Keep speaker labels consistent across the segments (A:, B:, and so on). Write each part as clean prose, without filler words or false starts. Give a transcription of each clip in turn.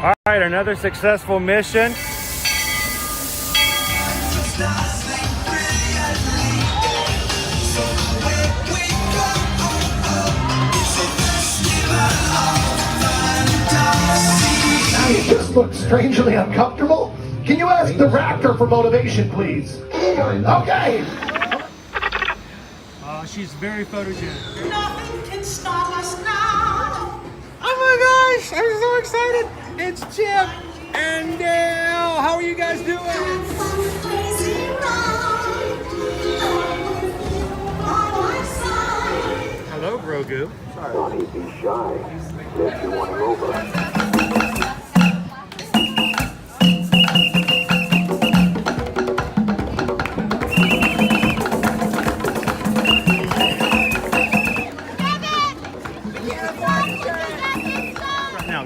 A: All right, another successful mission.
B: You just look strangely uncomfortable. Can you ask the raptor for motivation, please? Okay.
A: She's very photogenic.
C: Nothing can stop us now.
A: Oh my gosh, I'm so excited. It's Chip and Dale. How are you guys doing? Hello, Grogu.
B: Sorry. Be shy. Said you want him over.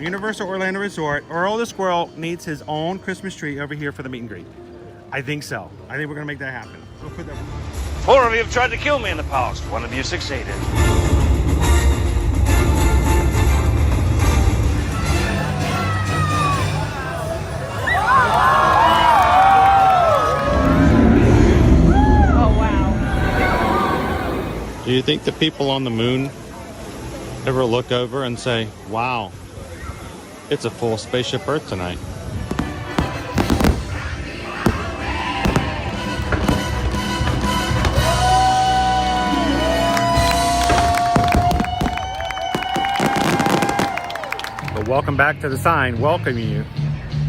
A: Universal Orlando Resort, Earl the Squirrel needs his own Christmas tree over here for the meet and greet. I think so. I think we're gonna make that happen. We'll put that.
D: 4 of you have tried to kill me in the past. 1 of you succeeded.
E: Oh, wow.
F: Do you think the people on the moon ever look over and say, wow, it's a full spaceship Earth tonight?
A: But welcome back to the sign welcoming you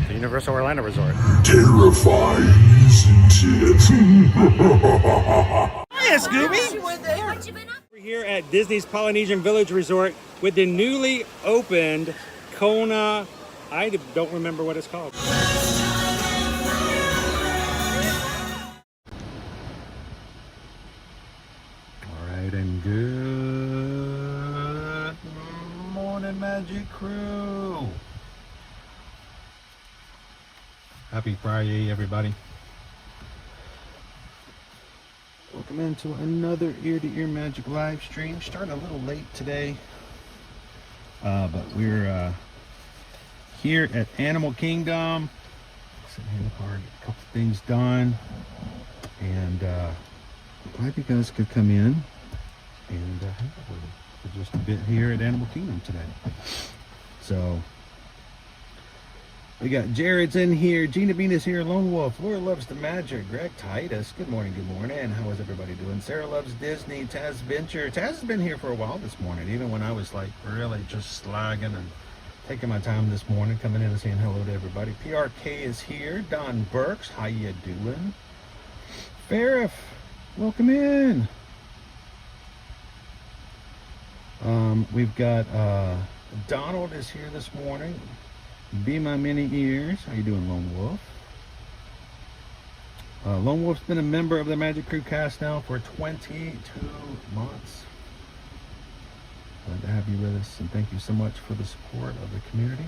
A: to Universal Orlando Resort.
G: Terrifying, isn't it?
A: Hiya, Scooby! We're here at Disney's Polynesian Village Resort with the newly opened Kona, I don't remember what it's called. All right, and good morning, Magic Crew. Happy Friday, everybody. Welcome into another ear-to-ear magic live stream. Starting a little late today, but we're here at Animal Kingdom. Sitting here in the car, get a couple things done, and glad you guys could come in and hang out with us for just a bit here at Animal Kingdom today. So we got Jared's in here, Gina Bean is here, Lone Wolf, Laura Loves the Magic, Greg Titus, good morning, and how is everybody doing? Sarah Loves Disney, Taz Venture. Taz has been here for a while this morning, even when I was like really just slagging and taking my time this morning, coming in and saying hello to everybody. PRK is here, Don Burks, how you doing? Farif, welcome in. We've got Donald is here this morning. Be My Many Ears. How you doing, Lone Wolf? Lone Wolf's been a member of the Magic Crew cast now for 22 months. Glad to have you with us, and thank you so much for the support of the community.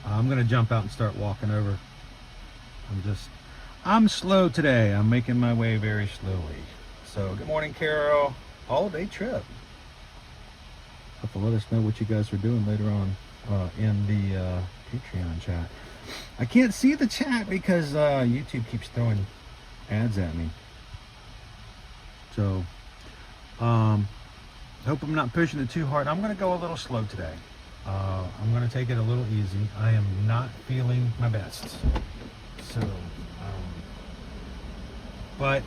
A: I'm going to jump out and start walking over. I'm slow today. I'm making my way very slowly. So, good morning, Carol. All-day trip. Have to let us know what you guys are doing later on in the Patreon chat. I can't see the chat because YouTube keeps throwing ads at me. So, hope I'm not pushing it too hard. I'm going to go a little slow today. I'm going to take it a little easy. I am not feeling my best. So, but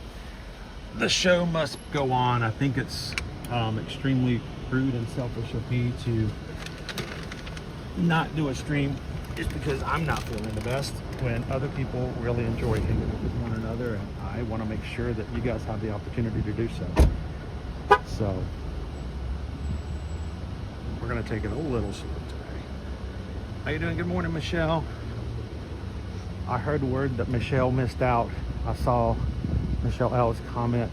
A: the show must go on. I think it's extremely rude and selfish of me to not do a stream just because I'm not feeling the best when other people really enjoy hanging out with one another, and I want to make sure that you guys have the opportunity to do so. So we're going to take it a little slow today. How you doing? Good morning, Michelle. I heard word that Michelle missed out. I saw Michelle L's comment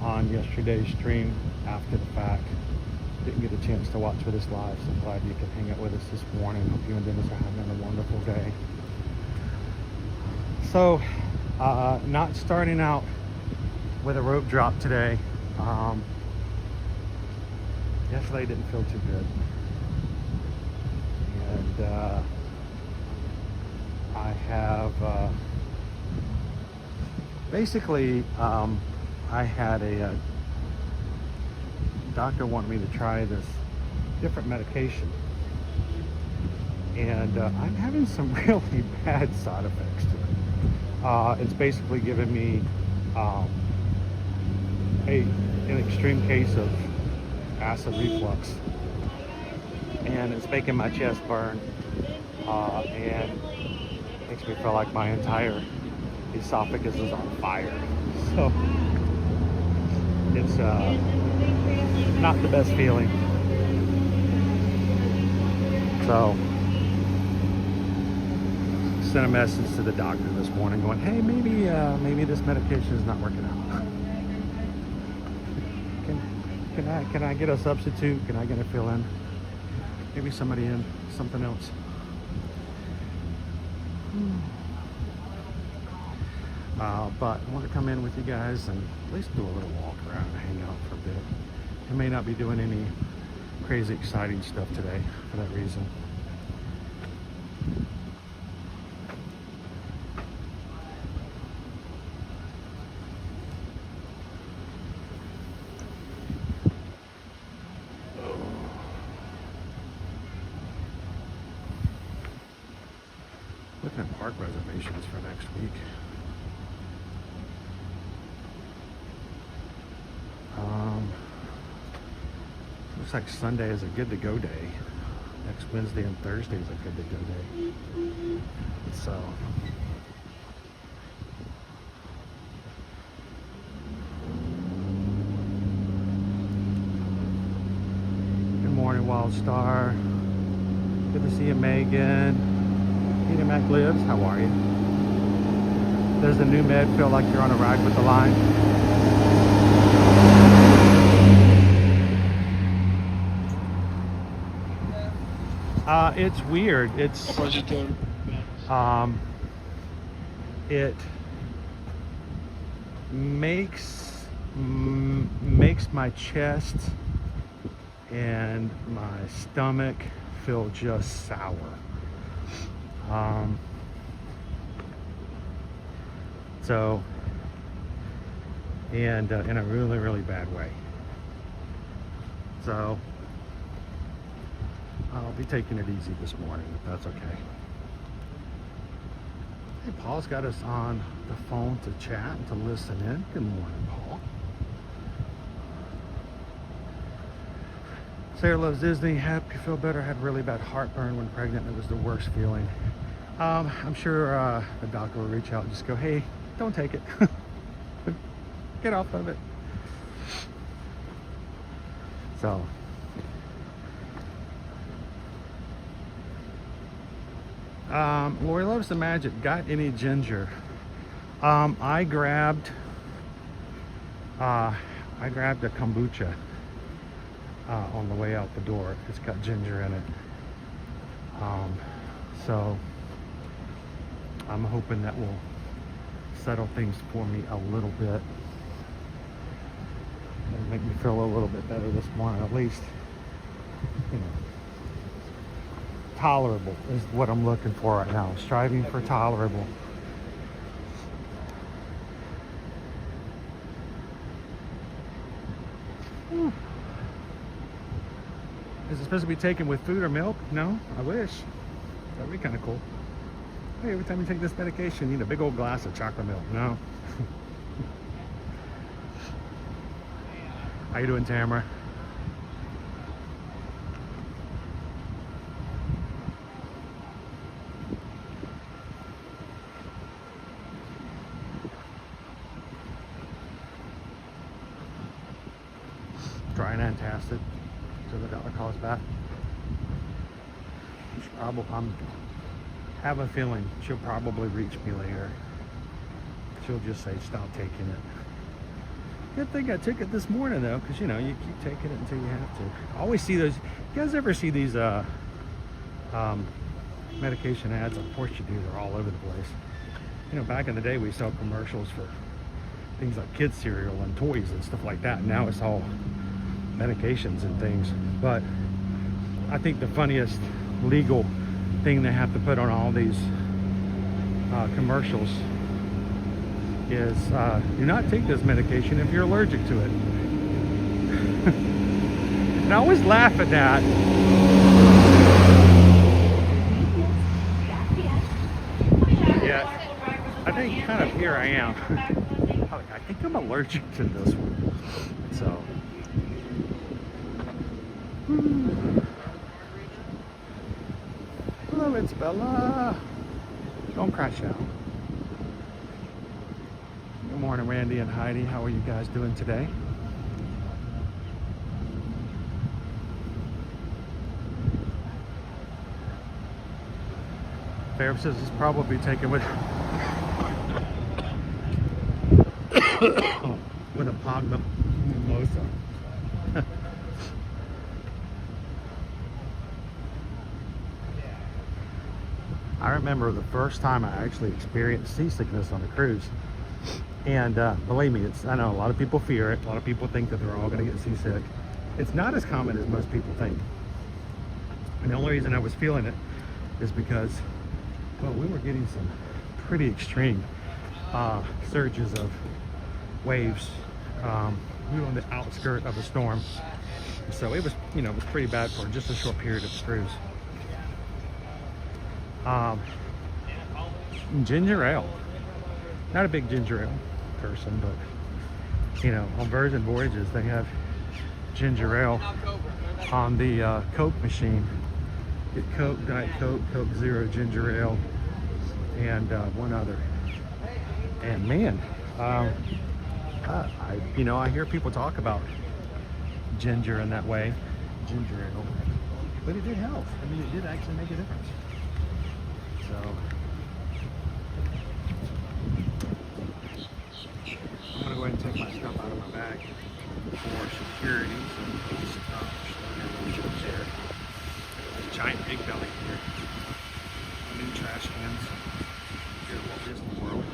A: on yesterday's stream after the fact. Didn't get a chance to watch for this live, so glad you could hang out with us this morning. Hope you and Dennis are having a wonderful day. So, not starting out with a rope drop today. Yesterday didn't feel too good. I have basically I had a doctor want me to try this different medication, and I'm having some really bad side effects to it. It's basically given me an extreme case of acid reflux, and it's making my chest burn, and makes me feel like my entire esophagus is on fire. So it's not the best feeling. So sent a message to the doctor this morning going, hey, maybe this medication is not working out. Can I get a substitute? Can I get a fill-in? Maybe somebody in something else. But I want to come in with you guys and at least do a little walk around and hang out for a bit. I may not be doing any crazy exciting stuff today for that reason. Looking at park reservations for next week. Looks like Sunday is a good to go day. Next Wednesday and Thursday is a good to go day. So good morning, Wild Star. Good to see you, Megan. Peter Mac Lives, how are you? Does the new med feel like you're on a ride with the line? It's weird. It's it makes my chest and my stomach feel just sour. So, and in a really, really bad way. So I'll be taking it easy this morning, if that's okay. Hey, Paul's got us on the phone to chat and to listen in. Good morning, Paul. Sarah loves Disney. Happy, feel better. Had really bad heartburn when pregnant. It was the worst feeling. I'm sure the doctor will reach out and just go, hey, don't take it. Get off of it. So Lori loves the magic. Got any ginger? I grabbed a kombucha on the way out the door. It's got ginger in it. So I'm hoping that will settle things for me a little bit and make me feel a little bit better this morning, at least, you know. Tolerable is what I'm looking for right now. Striving for tolerable. Is it supposed to be taken with food or milk? No, I wish. That'd be kind of cool. Hey, every time you take this medication, you need a big old glass of chocolate milk. No. How you doing, Tamara? Dry and antacid till the doctor calls back. I'm have a feeling she'll probably reach me later. She'll just say stop taking it. Good thing I took it this morning though, because you know you keep taking it until you have to. I always see those. You guys ever see these medication ads? Of course you do. They're all over the place. You know, back in the day we saw commercials for things like kids cereal and toys and stuff like that. Now it's all medications and things. But I think the funniest legal thing they have to put on all these commercials is do not take this medication if you're allergic to it. And I always laugh at that. Yeah, I think kind of here I am. I think I'm allergic to this one. So. Hello, it's Bella. Don't crash out. Good morning, Randy and Heidi. How are you guys doing today? Fair says it's probably taken with with a pogma mimosa. I remember the first time I actually experienced seasickness on a cruise. And believe me, I know a lot of people fear it. A lot of people think that they're all going to get seasick. It's not as common as most people think. And the only reason I was feeling it is because, well, we were getting some pretty extreme surges of waves. We were on the outskirt of a storm. So it was, it was pretty bad for just a short period of the cruise. Ginger ale. Not a big ginger ale person, but on Virgin Voyages they have ginger ale on the Coke machine. Get Coke, Diet Coke, Coke Zero, ginger ale, and one other. And man, I hear people talk about ginger in that way, ginger ale, but it did help. I mean, it did actually make a difference. So I'm gonna go ahead and take my stuff out of my bag for security. So there's a giant big belly here. New trash cans here at Walt Disney World.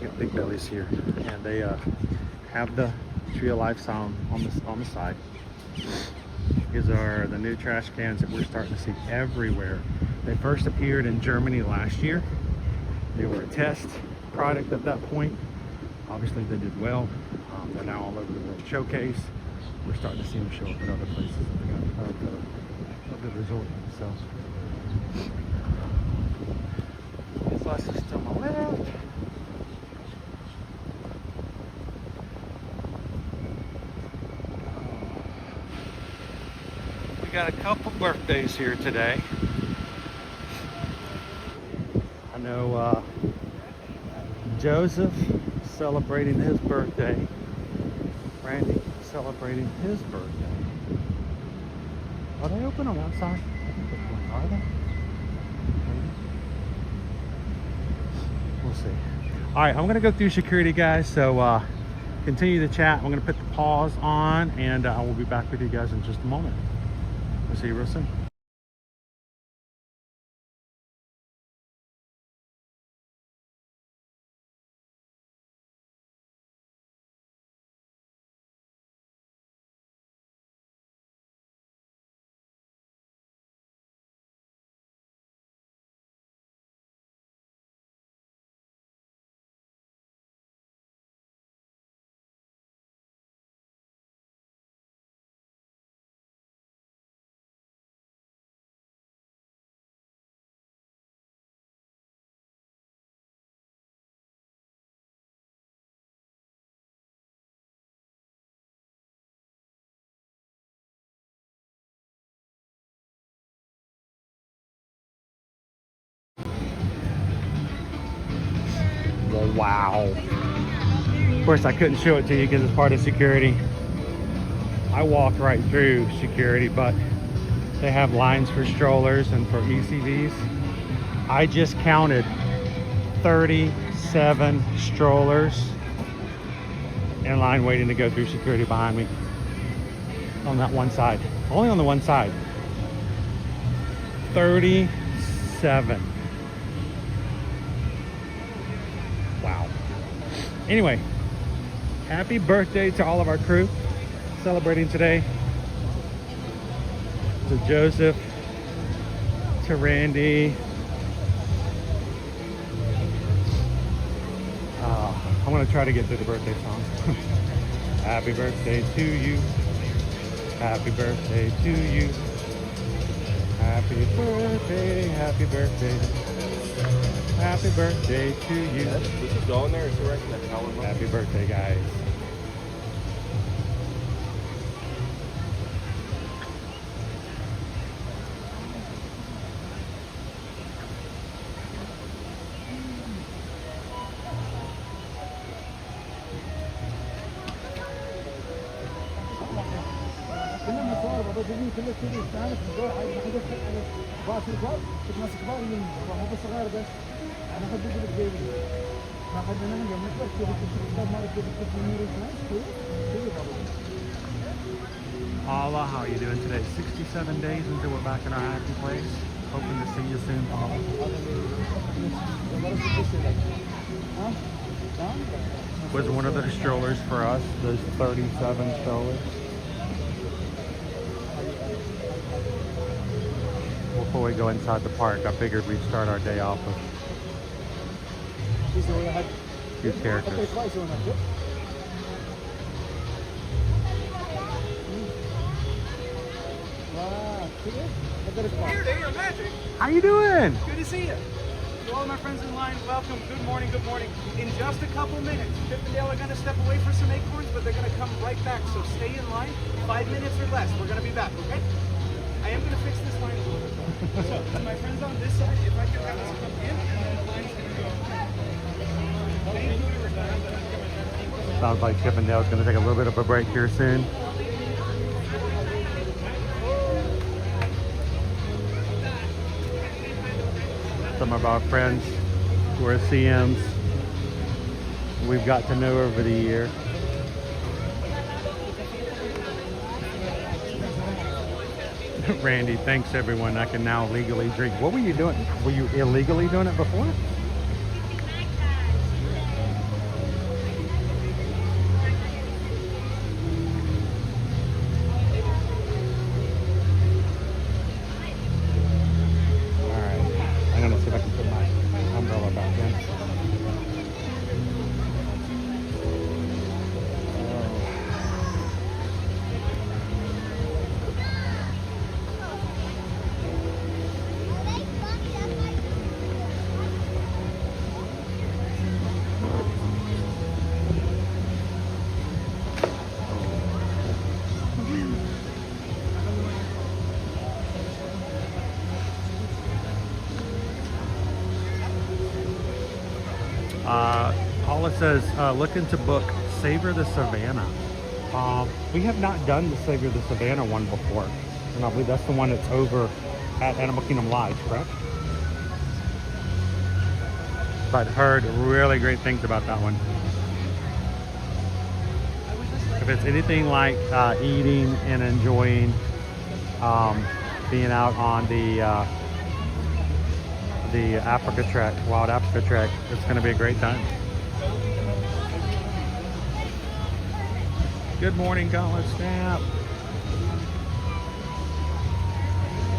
A: Got big bellies here, and they have the Tree of Life sign on the side. These are the new trash cans that we're starting to see everywhere. They first appeared in Germany last year. They were a test product at that point. Obviously they did well. They're now all over the World Showcase. We're starting to see them show up at other places of the resort. So this bus is to my left. We got a couple birthdays here today. I know Joseph celebrating his birthday. Randy celebrating his birthday. Are they open on one side? Are they? We'll see. All right, I'm gonna go through security, guys. So continue the chat. I'm gonna put the pause on, and I will be back with you guys in just a moment. We'll see you real soon. Wow. Of course, I couldn't show it to you because it's part of security. I walked right through security, but they have lines for strollers and for ECVs. I just counted 37 strollers in line waiting to go through security behind me on that one side. Only on the one side. 37. Wow. Anyway, happy birthday to all of our crew celebrating today.
F: to Joseph, to Randy. I'm gonna try to get through the birthday song. Happy birthday to you. Happy birthday to you. Happy birthday, happy birthday. Happy birthday to you.
H: We should go in there and see where I can tell them.
F: Happy birthday, guys. Paula, how are you doing today? 67 days until we're back in our happy place. Hoping to see you soon, Paula. Was one of the strollers for us, those 37 strollers. Before we go inside the park, I figured we'd start our day off with a few characters. How you doing?
I: Good to see you. To all my friends in line, welcome. Good morning, good morning. In just a couple minutes, Chip and Dale are going to step away for some acorns, but they're going to come right back. So stay in line, 5 minutes or less. We're going to be back, okay? I am going to fix this line a little bit. So, to my friends on this side, if I could have us come in, and then the line's going to go. Thank you.
F: Sounds like Chip and Dale's going to take a little bit of a break here soon. Some of our friends who are CMs we've got to know over the year. Randy, thanks everyone. I can now legally drink. What were you doing? Were you illegally doing it before? Paula says, looking to book Savor the Savannah. We have not done the Savor the Savannah one before. And I believe that's the one that's over at Animal Kingdom Live, correct? But heard really great things about that one. If it's anything like eating and enjoying being out on the Africa Trek, Wild Africa Trek, it's going to be a great time. Good morning, Gauntlet Snap.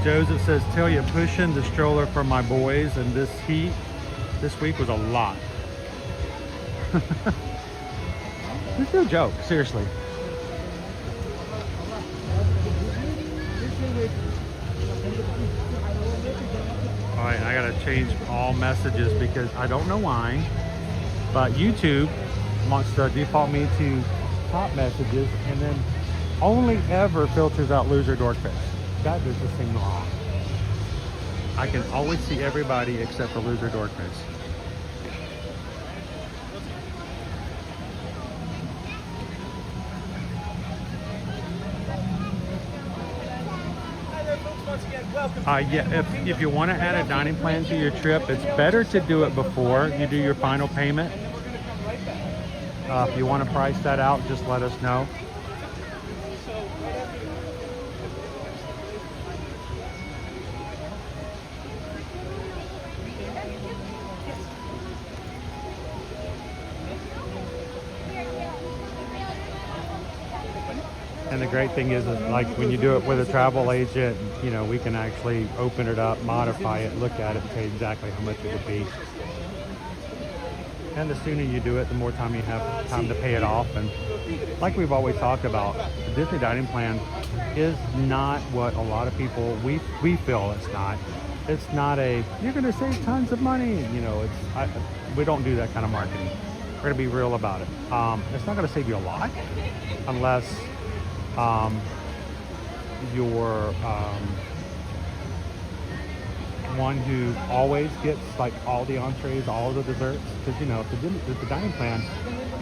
F: Joseph says, tell you pushing the stroller for my boys in this heat this week was a lot. It's no joke, seriously. All right, I gotta change all messages because I don't know why, but YouTube wants to default me to top messages and then only ever filters out loser dorkface. That does just seem wrong. I can always see everybody except for loser dorkface. Yeah, if you want to add a dining plan to your trip, it's better to do it before you do your final payment. If you want to price that out, just let us know. And the great thing is that, like, when you do it with a travel agent, you know, we can actually open it up, modify it, look at it, and tell you exactly how much it would be. And the sooner you do it, the more time you have time to pay it off. And like we've always talked about, the Disney dining plan is not what a lot of people, we feel it's not. It's not a, you're going to save tons of money. You know, we don't do that kind of marketing. We're going to be real about it. It's not going to save you a lot unless you're one who always gets like all the entrees, all the desserts. Because, you know, if the dining plan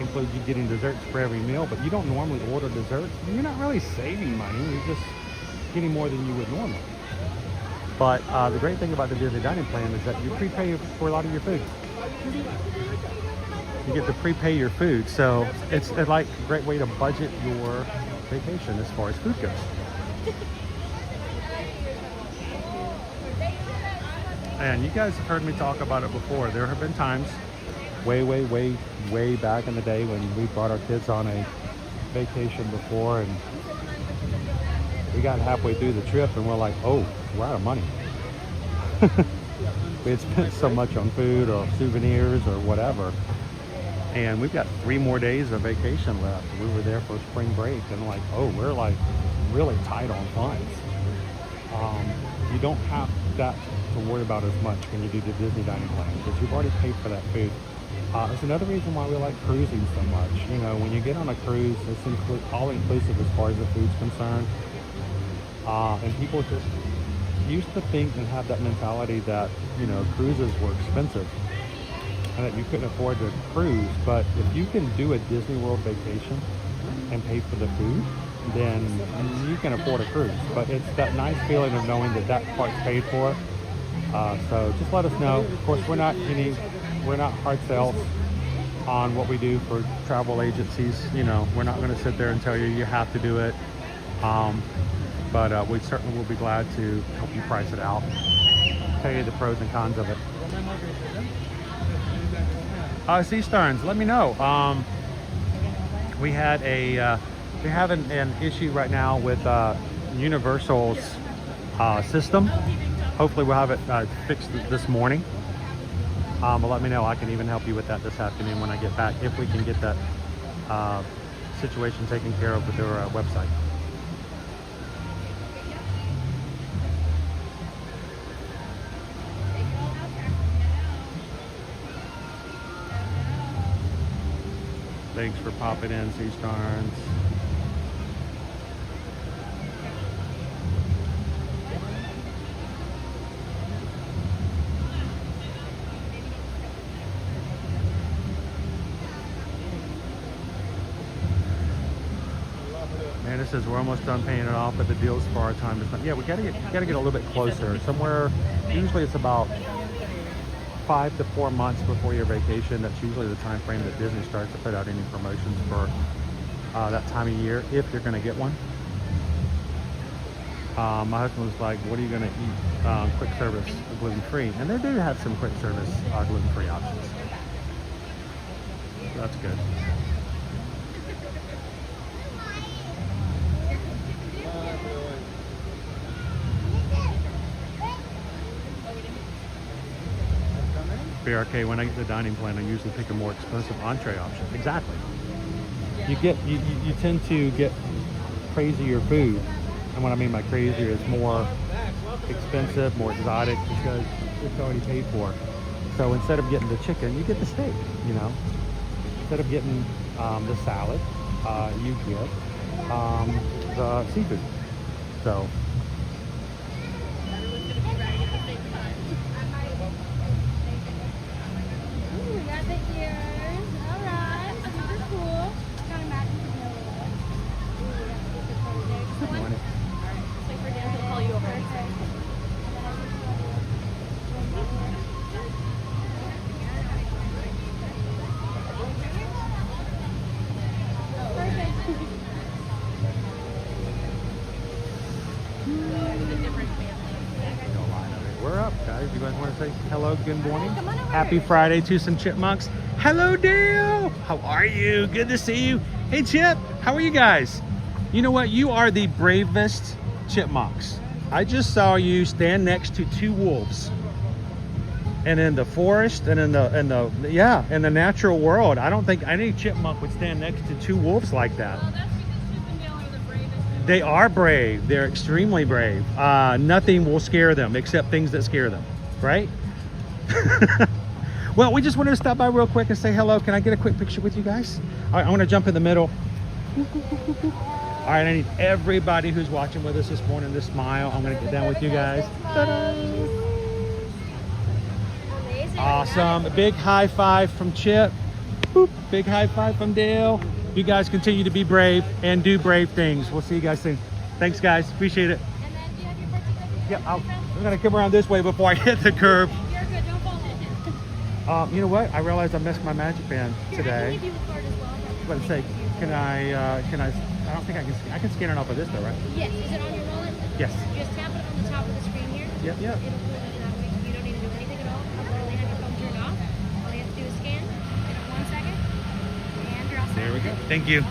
F: includes you getting desserts for every meal, but you don't normally order desserts, you're not really saving money. You're just getting more than you would normally. But the great thing about the Disney dining plan is that you prepay for a lot of your food. You get to prepay your food, so it's like a great way to budget your vacation as far as food goes. And you guys have heard me talk about it before. There have been times way back in the day when we brought our kids on a vacation before, and we got halfway through the trip and we're like, oh, we're out of money. We had spent so much on food or souvenirs or whatever, and we've got 3 more days of vacation left. We were there for spring break, and like, oh, we're like really tight on funds. You don't have that to worry about as much when you do the Disney dining plan, because you've already paid for that food. It's another reason why we like cruising so much. You know, when you get on a cruise, it's all inclusive as far as the food's concerned. And people just used to think and have that mentality that, you know, cruises were expensive and that you couldn't afford to cruise. But if you can do a Disney World vacation and pay for the food, then you can afford a cruise. But it's that nice feeling of knowing that that part's paid for. So just let us know. Of course, we're not hard sales on what we do for travel agencies. You know, we're not going to sit there and tell you you have to do it. But we certainly will be glad to help you price it out, tell you the pros and cons of it. Sea Stearns, let me know. We had we're having an issue right now with Universal's system. Hopefully we'll have it fixed this morning. But let me know. I can even help you with that this afternoon when I get back, if we can get that situation taken care of with their website. Thanks for popping in, Sea Stearns. Man, it says we're almost done paying it off, but the deals for our time is not. Yeah, we gotta get a little bit closer. Somewhere, usually it's about 5 to 4 months before your vacation. That's usually the time frame that Disney starts to put out any promotions for that time of year, if you're going to get one. My husband was like, what are you going to eat quick service gluten-free? And they do have some quick service gluten-free options. So that's good. BRK, when I get the dining plan, I usually pick a more expensive entree option. Exactly. You tend to get crazier food, and what I mean by crazier is more expensive, more exotic, because it's already paid for. So instead of getting the chicken, you get the steak. You know, instead of getting the salad, you get the seafood. So. We're up, guys. You guys want to say hello, good morning? Happy Friday to some chipmunks. Hello, Dale. How are you? Good to see you. Hey, Chip. How are you guys? You know what? You are the bravest chipmunks. I just saw you stand next to 2 wolves. And in the forest and in the natural world, I don't think any chipmunk would stand next to 2 wolves like that.
E: Well, that's because Chippendale are the bravest.
F: They are brave. They're extremely brave. Nothing will scare them except things that scare them, right? Well, we just wanted to stop by real quick and say hello. Can I get a quick picture with you guys? All right, I want to jump in the middle. All right, I need everybody who's watching with us this morning to smile. I'm going to get down with you guys. Ta-da! Awesome. A big high five from Chip. Boop. Big high five from Dale. You guys continue to be brave and do brave things. We'll see you guys soon. Thanks, guys. Appreciate it.
E: And then do you have your birthday present?
F: Yeah, I'm going to come around this way before I hit the curb.
E: You're good, don't fall in.
F: You know what? I realized I missed my magic band
E: Here, I
F: today.
E: can give you a card as well.
F: Let's say, I don't think I can scan it off of this though, right?
E: Yes, is it on your wallet?
F: Yes.
E: Just tap it on the top of the screen here.
F: Yep, yep.
E: It'll pull it that way. You don't need to do anything at all. You literally have your phone turned off. All you have to do is scan. Wait 1 second. And you're all set.
F: There we go. Thank you.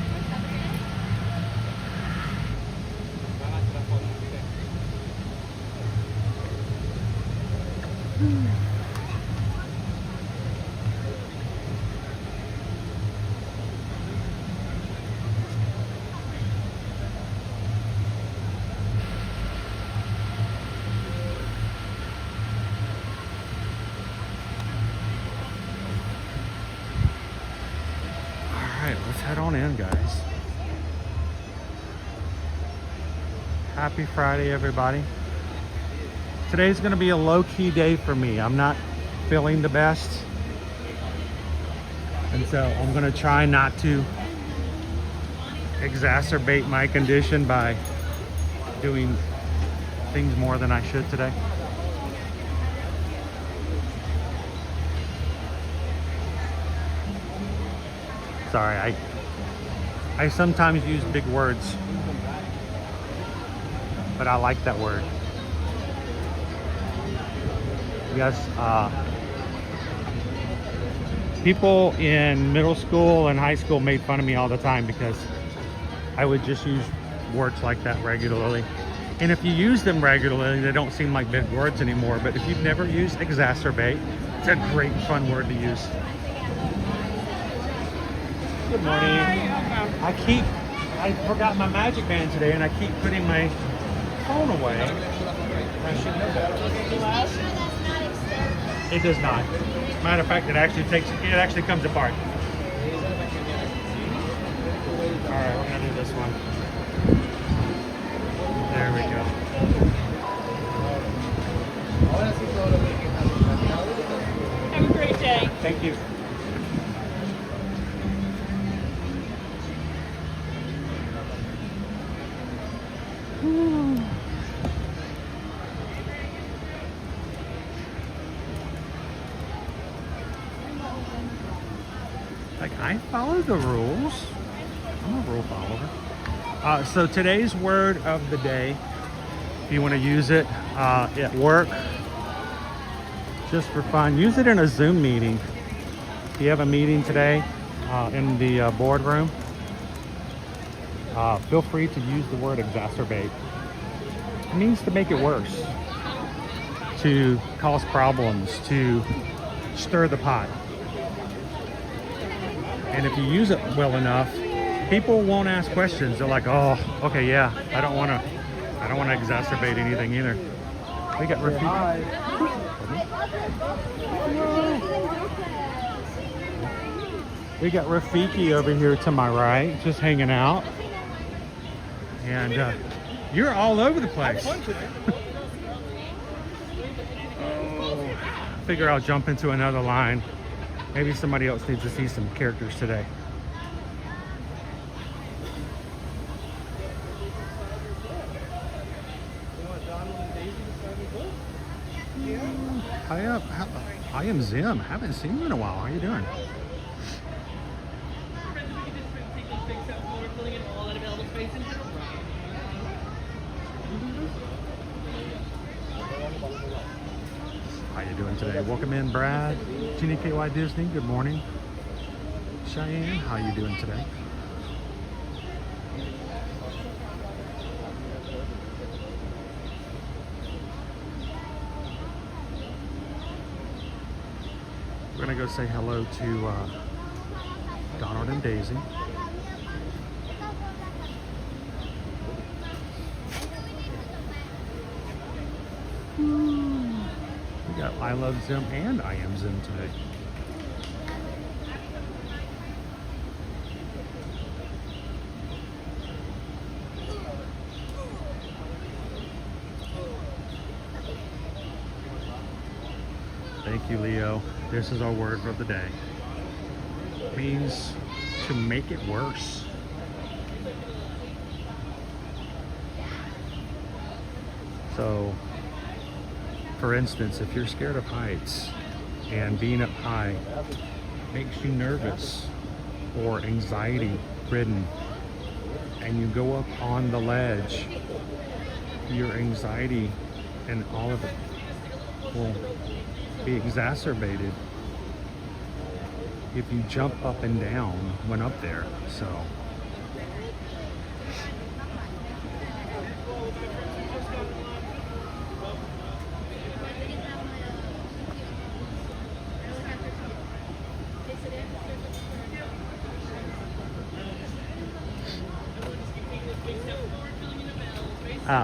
F: Let's head on in, guys. Happy Friday, everybody. Today's gonna be a low-key day for me. I'm not feeling the best. And so I'm gonna try not to exacerbate my condition by doing things more than I should today. Sorry, I sometimes use big words, but I like that word. Yes, people in middle school and high school made fun of me all the time because I would just use words like that regularly. And if you use them regularly, they don't seem like big words anymore. But if you've never used exacerbate, it's a great fun word to use. Good morning. I forgot my magic band today, and I keep putting my phone away. I should know that. It does not. Matter of fact, it actually comes apart. All right, we're gonna do this one. There we go.
E: Have a great day.
F: Thank you. Like, I follow the rules. I'm a rule follower. So today's word of the day, if you want to use it at work, just for fun, use it in a Zoom meeting. If you have a meeting today in the boardroom, feel free to use the word exacerbate. It means to make it worse, to cause problems, to stir the pot. And if you use it well enough, people won't ask questions. They're like, oh, okay, yeah, I don't want to exacerbate anything either. We got Rafiki. We got Rafiki over here to my right, just hanging out. And you're all over the place. Oh, figure I'll jump into another line. Maybe somebody else needs to see some characters today. I am Zim. Haven't seen you in a while. How are you doing? How you doing today? Welcome in, Brad. Gina KY Disney, good morning. Cheyenne, how you doing today? gonna go say hello to Donald and Daisy. We got I Love Zim and I Am Zim today. Thank you, Leo. This is our word for the day. It means to make it worse. So, for instance, if you're scared of heights and being up high makes you nervous or anxiety ridden, and you go up on the ledge, your anxiety and all of it will be exacerbated if you jump up and down when up there. So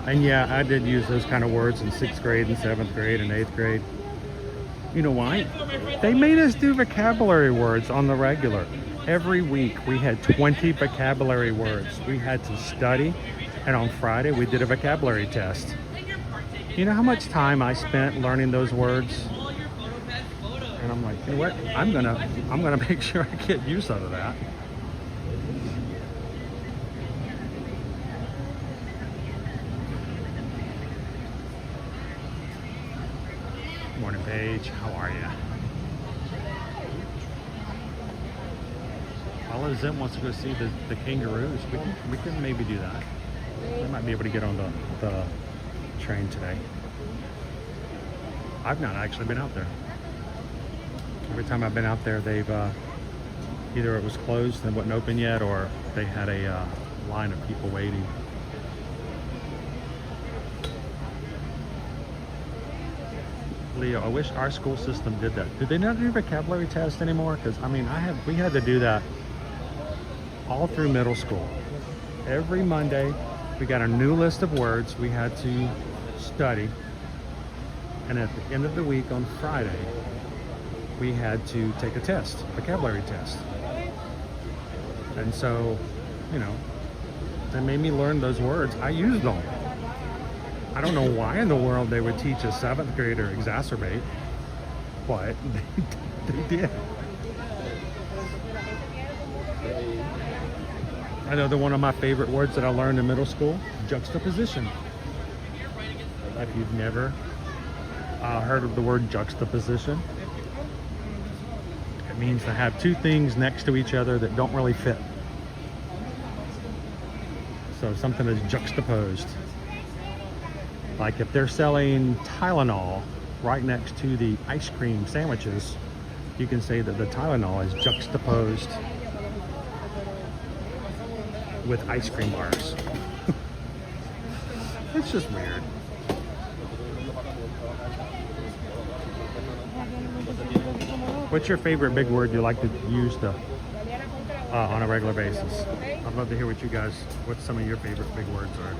F: and yeah, I did use those kind of words in 6th grade and 7th grade and 8th grade. You know why? They made us do vocabulary words on the regular. Every week we had 20 vocabulary words we had to study, and on Friday we did a vocabulary test. You know how much time I spent learning those words? And I'm like, you know what? I'm gonna make sure I get use out of that. Morning, Paige. How are you? All Zim wants to go see the kangaroos. We can maybe do that. We might be able to get on the train today. I've not actually been out there. Every time I've been out there, they've either it was closed and wasn't open yet, or they had a line of people waiting. Leo, I wish our school system did that. Do they not do vocabulary tests anymore? Because I mean, we had to do that all through middle school. Every Monday, we got a new list of words we had to study, and at the end of the week on Friday, we had to take a test, vocabulary test. And so, you know, they made me learn those words. I used them. I don't know why in the world they would teach a 7th grader exacerbate, but they did. Another one of my favorite words that I learned in middle school, juxtaposition. If you've never heard of the word juxtaposition, it means to have two things next to each other that don't really fit. So something is juxtaposed. Like if they're selling Tylenol right next to the ice cream sandwiches, you can say that the Tylenol is juxtaposed with ice cream bars. It's just weird. What's your favorite big word you like to use on a regular basis? I'd love to hear what some of your favorite big words are.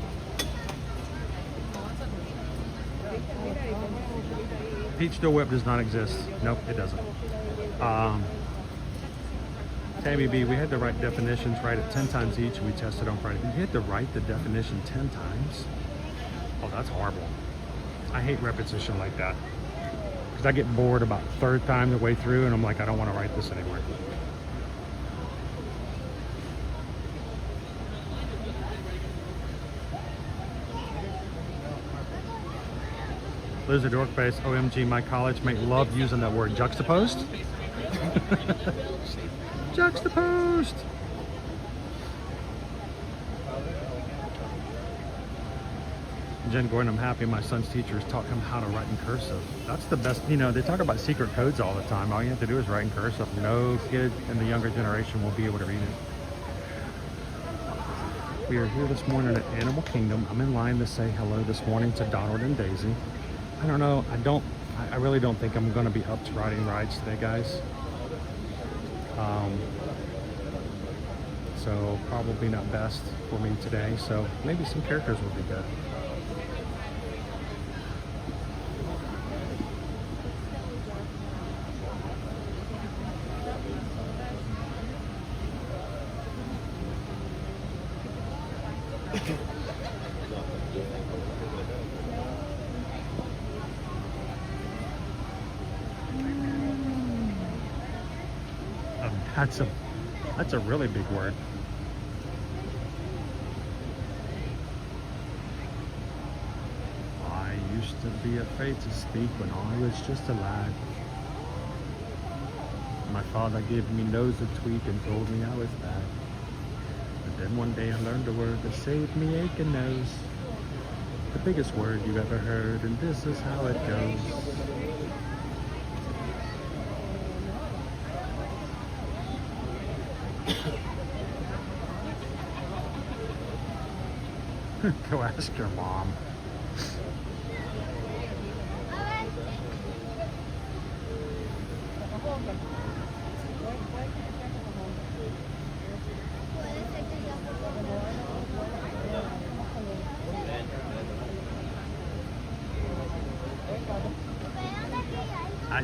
F: Peach Dole Whip does not exist. Nope, it doesn't. Tammy B, we had to write definitions, write it 10 times each, and we tested on Friday. You had to write the definition 10 times? Oh, that's horrible. I hate repetition like that. Because I get bored about the third time the way through, and I'm like, I don't want to write this anymore. Loser Dorkface, OMG, my college mate loved using that word, juxtaposed. Juxtaposed. Jen Gordon, I'm happy my son's teachers taught him how to write in cursive. That's the best. You know, they talk about secret codes all the time. All you have to do is write in cursive. No kid in the younger generation will be able to read it. We are here this morning at Animal Kingdom. I'm in line to say hello this morning to Donald and Daisy. I don't know. I don't I really don't think I'm going to be up to riding rides today, guys. So probably not best for me today. So maybe some characters will be good. That's a really big word. I used to be afraid to speak when I was just a lad. My father gave me nose a tweak and told me I was bad. But then one day I learned a word that saved me aching nose. The biggest word you ever heard, and this is how it goes. Go ask your mom.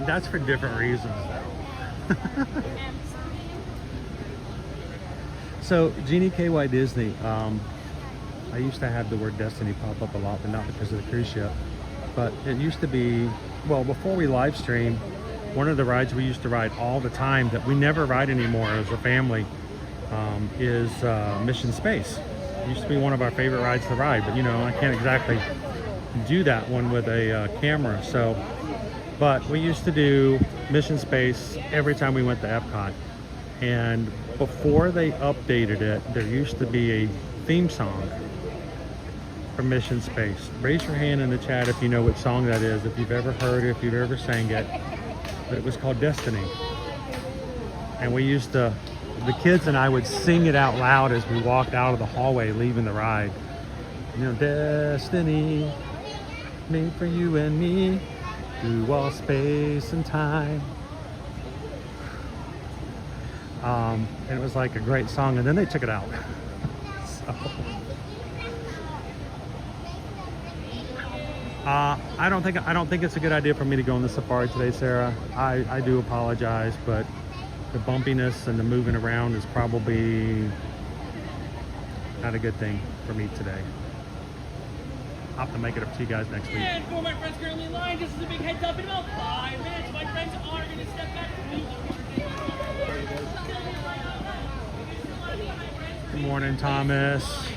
F: That's for different reasons, though. So, Jeannie KY Disney. I used to have the word Destiny pop up a lot, but not because of the cruise ship. But it used to be, well, before we live stream, one of the rides we used to ride all the time that we never ride anymore as a family is Mission Space. It used to be one of our favorite rides to ride, but you know, I can't exactly do that one with a camera. So, but we used to do Mission Space every time we went to Epcot. And before they updated it, there used to be a theme song for Mission Space. Raise your hand in the chat if you know what song that is, if you've ever heard it, if you've ever sang it. But it was called Destiny. And we used to, the kids and I would sing it out loud as we walked out of the hallway leaving the ride. You know, Destiny, made for you and me, through all space and time. And it was like a great song, and then they took it out. So. I don't think it's a good idea for me to go on the safari today, Sarah. I do apologize, but the bumpiness and the moving around is probably not a good thing for me today. I'll have to make it up to you guys next week.
J: And for my friends currently in line, just as a big heads up, in about 5 minutes, my friends are going to step back to meet you.
F: Good morning, Thomas.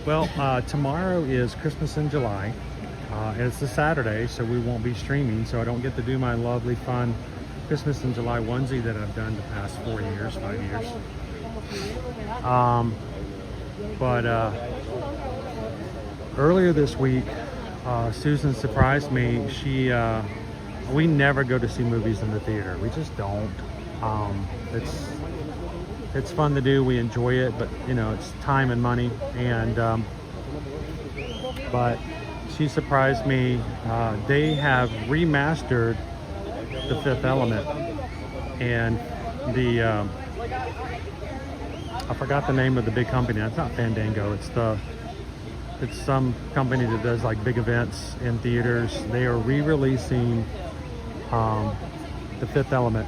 F: Well, tomorrow is Christmas in July. It's a Saturday, so we won't be streaming, so I don't get to do my lovely, fun Christmas in July onesie that I've done the past 5 years. But earlier this week, Susan surprised me. We never go to see movies in the theater. We just don't. It's fun to do. We enjoy it, but you know, it's time and money. And but she surprised me. They have remastered The Fifth Element, and I forgot the name of the big company. It's not Fandango. It's some company that does like big events in theaters. They are re-releasing The Fifth Element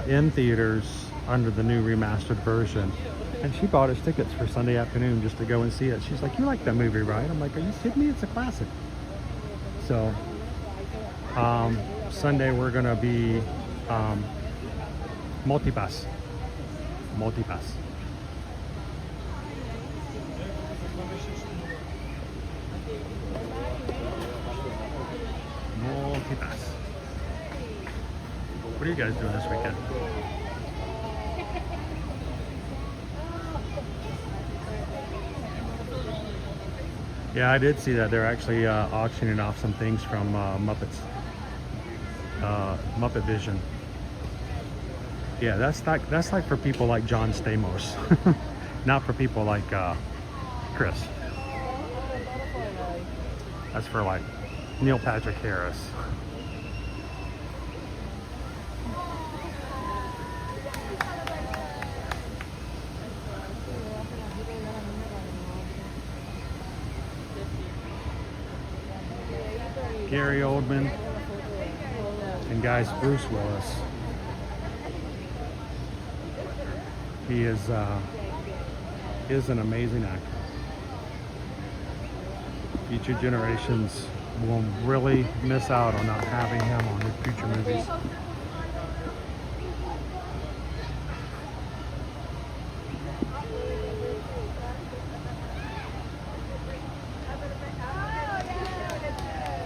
F: in theaters under the new remastered version. And she bought us tickets for Sunday afternoon just to go and see it. She's like, "You like that movie, right?" I'm like, "Are you kidding me? It's a classic." So Sunday we're gonna be multipass. Multipass. What are you guys doing this weekend? Yeah, I did see that. They're actually auctioning off some things from Muppet Vision. Yeah, that's like for people like John Stamos, not for people like Chris. That's for like Neil Patrick Harris. Gary Oldman, and guys, Bruce Willis. He is an amazing actor. Future generations will really miss out on not having him on the future movies.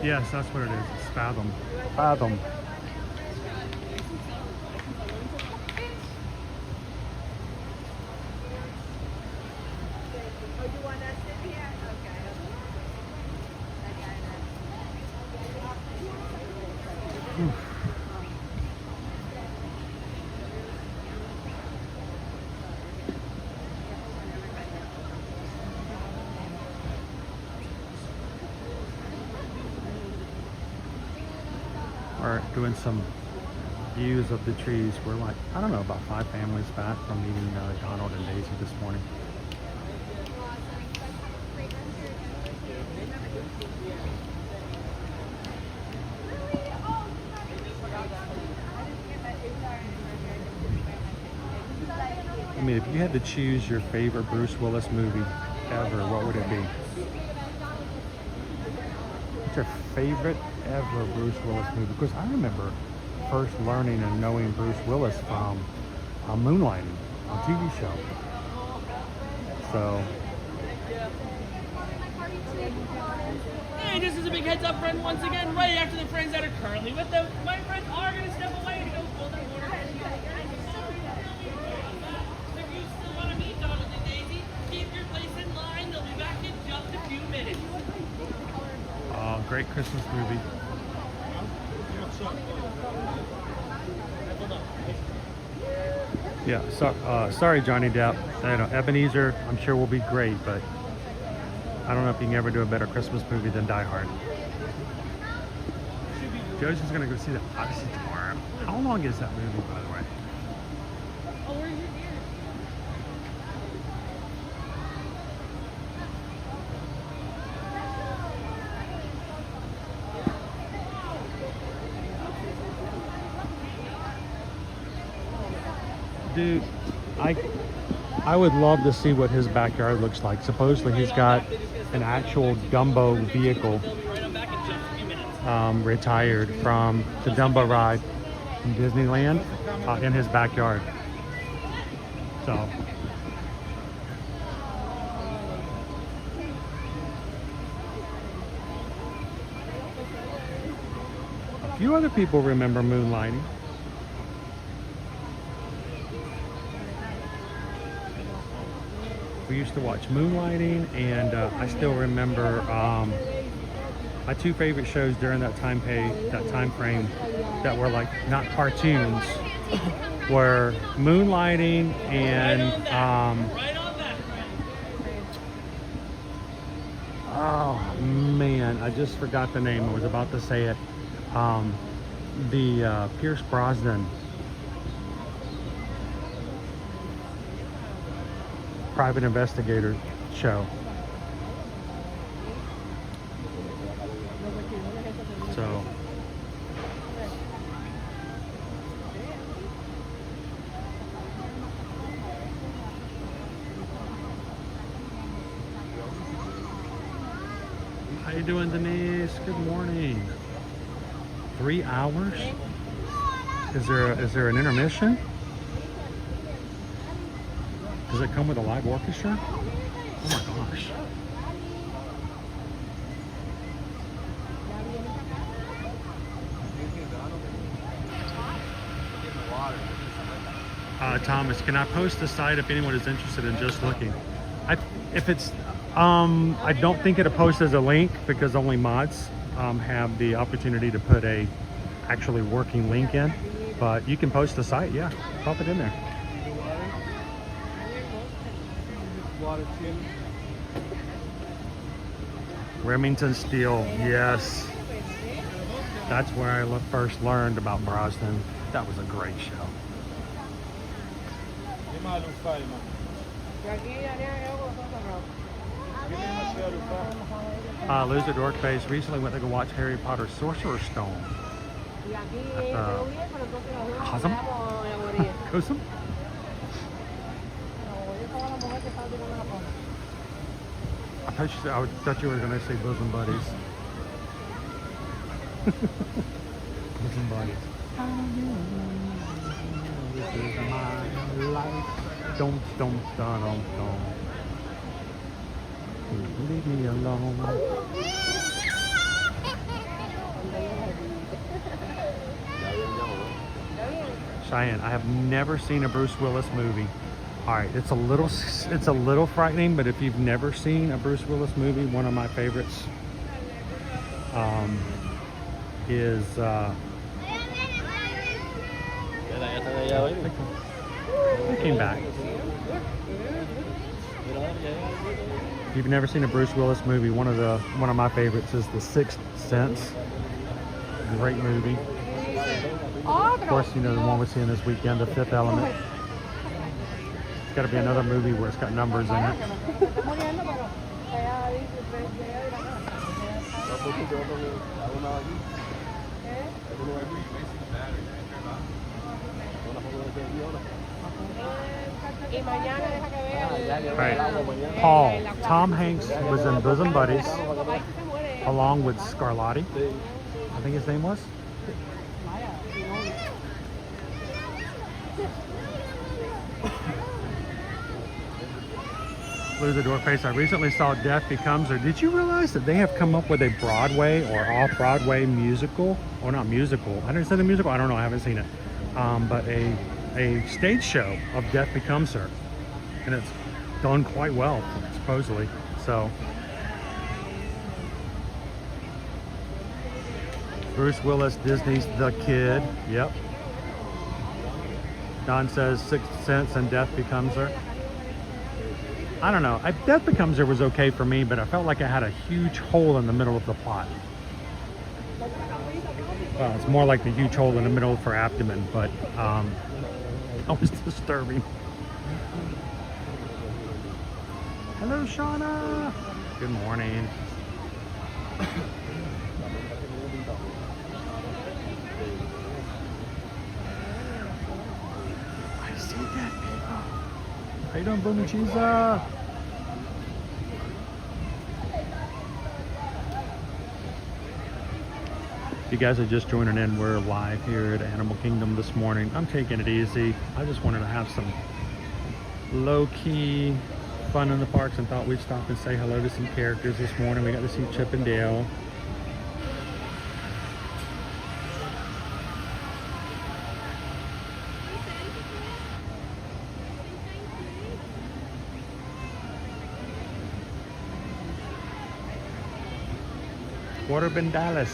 F: Yes, that's what it is. It's Fathom. Fathom. We're doing some views of the trees. We're like, I don't know, about 5 families back from meeting Donald and Daisy this morning. I mean, if you had to choose your favorite Bruce Willis movie ever, what would it be? What's your favorite ever Bruce Willis movie? Because I remember first learning and knowing Bruce Willis from Moonlighting, a TV show. So.
J: Hey, this is a big heads up, friend, once again, right after the friends that are currently with them. My friends are going to step away to go pull their water. If you still want to meet Donald and Daisy, keep your place in line. They'll be back in just a few minutes.
F: Great Christmas movie. Yeah, so, sorry Johnny Depp. I know Ebenezer, I'm sure will be great, but I don't know if you can ever do a better Christmas movie than Die Hard. Joe's just gonna go see the Odyssey tomorrow. How long is that movie, by the way?
J: Oh, where's your deer?
F: Dude, I would love to see what his backyard looks like. Supposedly he's got an actual Dumbo vehicle retired from the Dumbo ride in Disneyland in his backyard. So. A few other people remember Moonlighting. We used to watch Moonlighting, and I still remember my 2 favorite shows during that time frame that were like not cartoons were Moonlighting and oh man, I just forgot the name. I was about to say it. The Pierce Brosnan private investigator show. So how you doing, Denise? Good morning. 3 hours? Is there an intermission? Does it come with a live orchestra? Oh my gosh. Thomas, can I post the site if anyone is interested in just looking? I don't think it'll post as a link because only mods have the opportunity to put a actually working link in, but you can post the site. Yeah, pop it in there.
I: Water too.
F: Remington Steele, yes. That's where I first learned about Brosnan. That was a great show. Loser Dork Face recently went to go watch Harry Potter Sorcerer's Stone. Cosm? Cosm? I thought you were going to say Bosom Buddies. Bosom Buddies. This is my life. Don't. Leave me alone. Cheyenne, I have never seen a Bruce Willis movie. All right, it's a little frightening, but if you've never seen a Bruce Willis movie, one of my favorites is I came back. If you've never seen a Bruce Willis movie, one of my favorites is The Sixth Sense. Great movie. Of course, you know the one we're seeing this weekend, The Fifth Element. It's got to be another movie where it's got numbers in it. Right. Paul, Tom Hanks was in Bosom Buddies along with Scarlatti, I think his name was. Loser Door Face, I recently saw Death Becomes Her. Did you realize that they have come up with a Broadway or off-Broadway musical? Or not musical. I didn't say the musical. I don't know. I haven't seen it. But a stage show of Death Becomes Her. And it's done quite well, supposedly. So, Bruce Willis, Disney's The Kid. Yep. Don says Sixth Sense and Death Becomes Her. I don't know. Death Becomes Her was okay for me, but I felt like I had a huge hole in the middle of the plot. Well, it's more like the huge hole in the middle for abdomen, but that was disturbing. Hello, Shauna. Good morning. I see that people. How you doing, Boomy Cheesa? If you guys are just joining in, we're live here at Animal Kingdom this morning. I'm taking it easy. I just wanted to have some low-key fun in the parks and thought we'd stop and say hello to some characters this morning. We got to see Chip and Dale. Waterbend Dallas.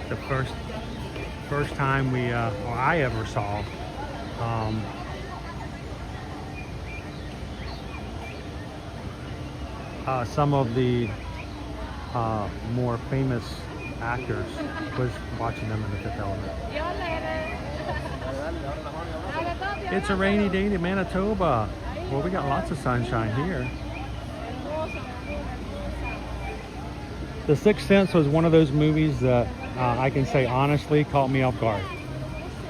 F: The first time we or I ever saw some of the more famous actors was watching them in the Fifth Element. It's a rainy day in Manitoba. Well, we got lots of sunshine here. The Sixth Sense was one of those movies that I can say honestly caught me off guard.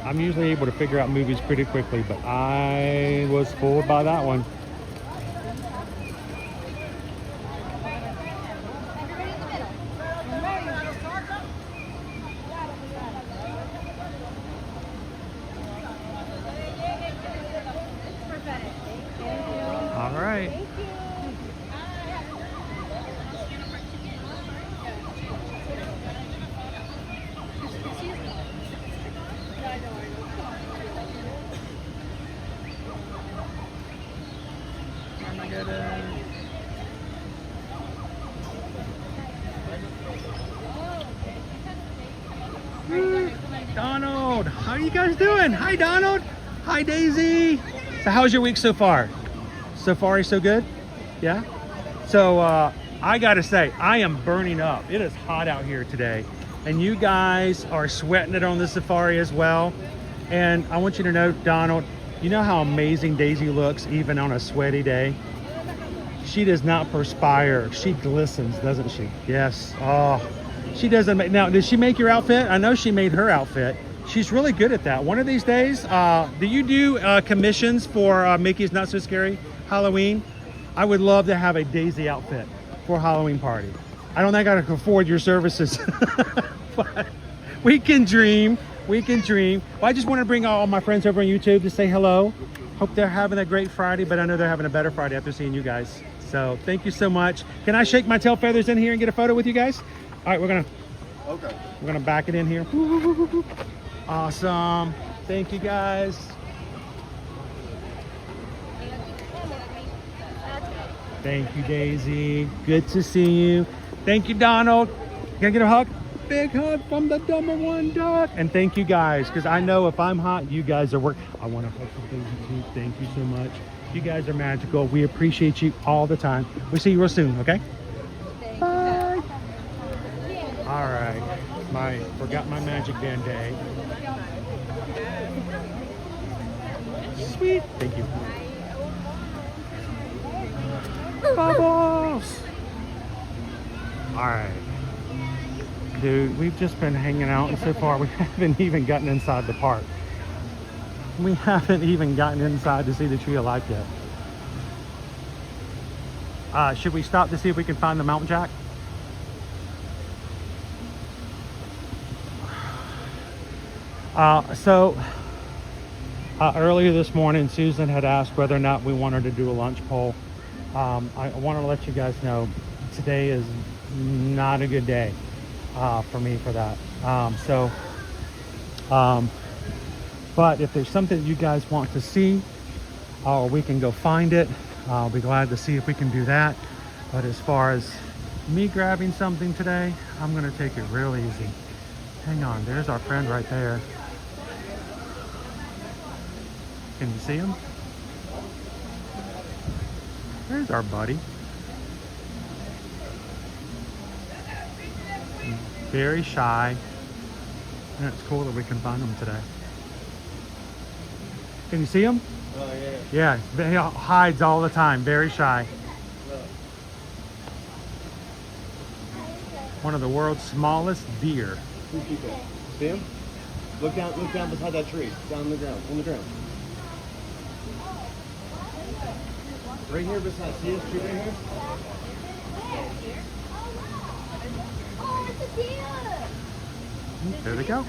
F: I'm usually able to figure out movies pretty quickly, but I was fooled by that one. All right. Donald, how are you guys doing? Hi, Donald. Hi, Daisy. Say So how's your week so far? So far, so good? Yeah? So I gotta say, I am burning up. It is hot out here today. And you guys are sweating it on the safari as well. And I want you to know, Donald, you know how amazing Daisy looks even on a sweaty day? She does not perspire. She glistens, doesn't she? Yes. Oh, she doesn't make, now, did she make your outfit? I know she made her outfit. She's really good at that. One of these days, do you do commissions for Mickey's Not So Scary Halloween? I would love to have a Daisy outfit for a Halloween party. I don't think I can afford your services, but we can dream. We can dream. Well, I just want to bring all my friends over on YouTube to say hello. Hope they're having a great Friday, but I know they're having a better Friday after seeing you guys. So thank you so much. Can I shake my tail feathers in here and get a photo with you guys? All right, we're gonna back it in here. Awesome. Thank you guys. Thank you, Daisy. Good to see you. Thank you, Donald. Can I get a hug? Big hug from the number one dog. And thank you guys, because I know if I'm hot, you guys are working. I want to hug from Daisy too. Thank you so much. You guys are magical. We appreciate you all the time. We'll see you real soon, okay? Bye. All right. Forgot my magic band-aid. Sweet. Thank you. Bubbles. All right. Dude, we've just been hanging out, and so far we haven't even gotten inside the park. We haven't even gotten inside to see the Tree of Life yet. Should we stop to see if we can find the Mountain Jack? Earlier this morning, Susan had asked whether or not we wanted to do a lunch poll. I want to let you guys know today is not a good day for me for that. But if there's something you guys want to see, or we can go find it, I'll be glad to see if we can do that. But as far as me grabbing something today, I'm gonna take it real easy. Hang on, there's our friend right there. Can you see him? There's our buddy. Very shy. And it's cool that we can find him today. Can you see him?
H: Oh, yeah.
F: Yeah, he hides all the time. Very shy. One of the world's smallest deer.
H: See him? Look down beside that tree. Down on the ground. Right here beside. See this tree right here?
E: Oh, it's a deer!
F: There they go.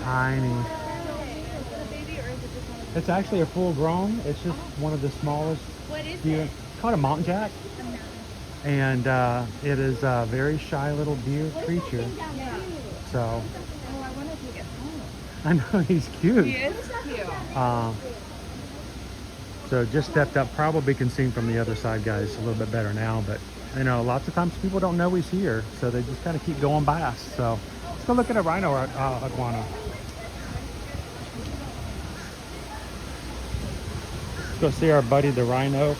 F: Tiny. It's actually a full grown. It's just one of the smallest deer. It's called a mountain jack. And it is a very shy little deer creature. So I know he's cute.
K: He is cute.
F: So just stepped up. Probably can see him from the other side, guys, a little bit better now. But you know, lots of times people don't know he's here, so they just kind of keep going by us. So let's go look at a rhino iguana. Let's go see our buddy the rhino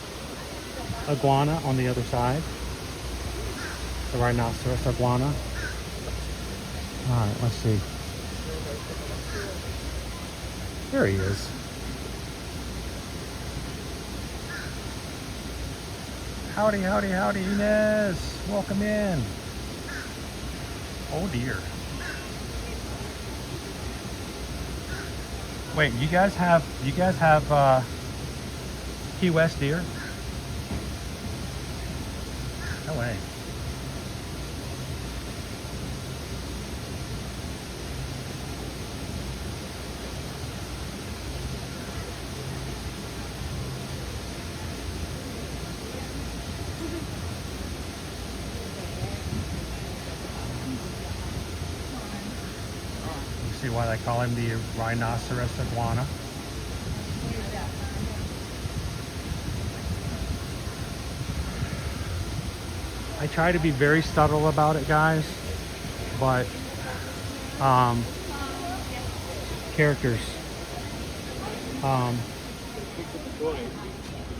F: iguana on the other side. The rhinoceros iguana. All right, let's see. There he is. Howdy, howdy, howdy, Inez. Welcome in. Oh dear. Wait, you guys have Key West deer? No way. See why they call him the rhinoceros iguana. I try to be very subtle about it, guys, but characters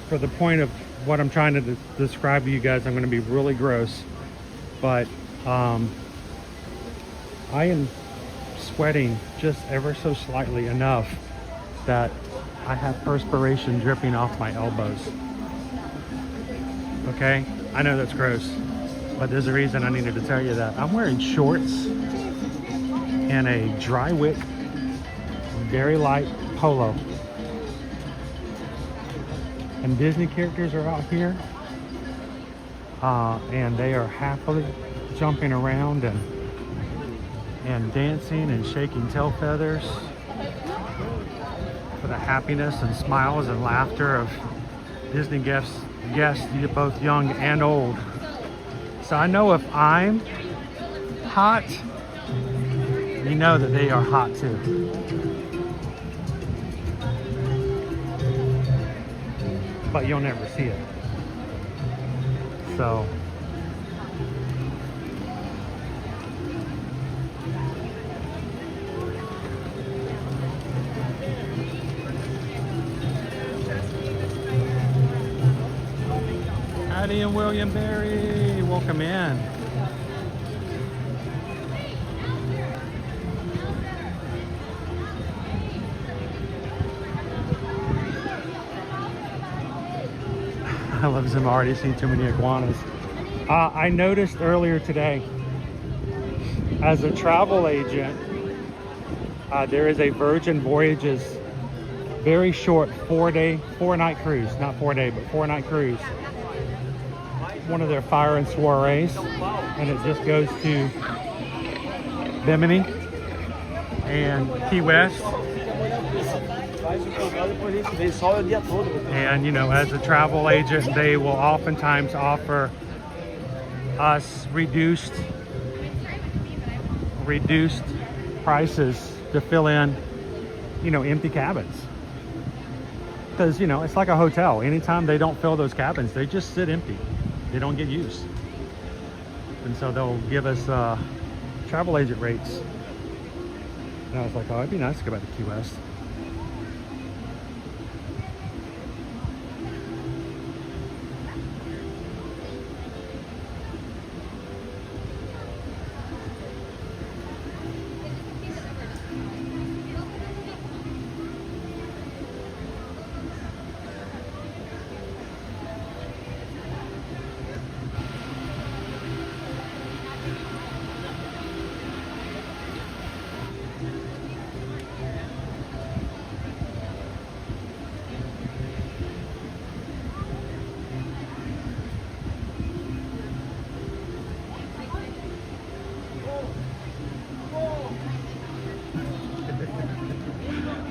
F: For the point of what I'm trying to describe to you guys, I'm going to be really gross, but I am sweating just ever so slightly enough that I have perspiration dripping off my elbows. Okay, I know that's gross, but there's a reason I needed to tell you that. I'm wearing shorts and a dry wick, very light polo. And Disney characters are out here, and they are happily jumping around and dancing and shaking tail feathers for the happiness and smiles and laughter of Disney guests, both young and old. So I know if I'm hot, you know that they are hot too. But you'll never see it. So Addie and William Berry, welcome in. I love them. Already seen too many iguanas. I noticed earlier today, as a travel agent, there is a Virgin Voyages very short 4-night cruise, not 4-day, but 4-night cruise. One of their fire and soirees, and it just goes to Bimini and Key West. And you know, as a travel agent, they will oftentimes offer us reduced prices to fill in, you know, empty cabins, because you know it's like a hotel. Anytime they don't fill those cabins, they just sit empty, they don't get used, and so they'll give us travel agent rates. And I was like, oh, it'd be nice to go back to Key West.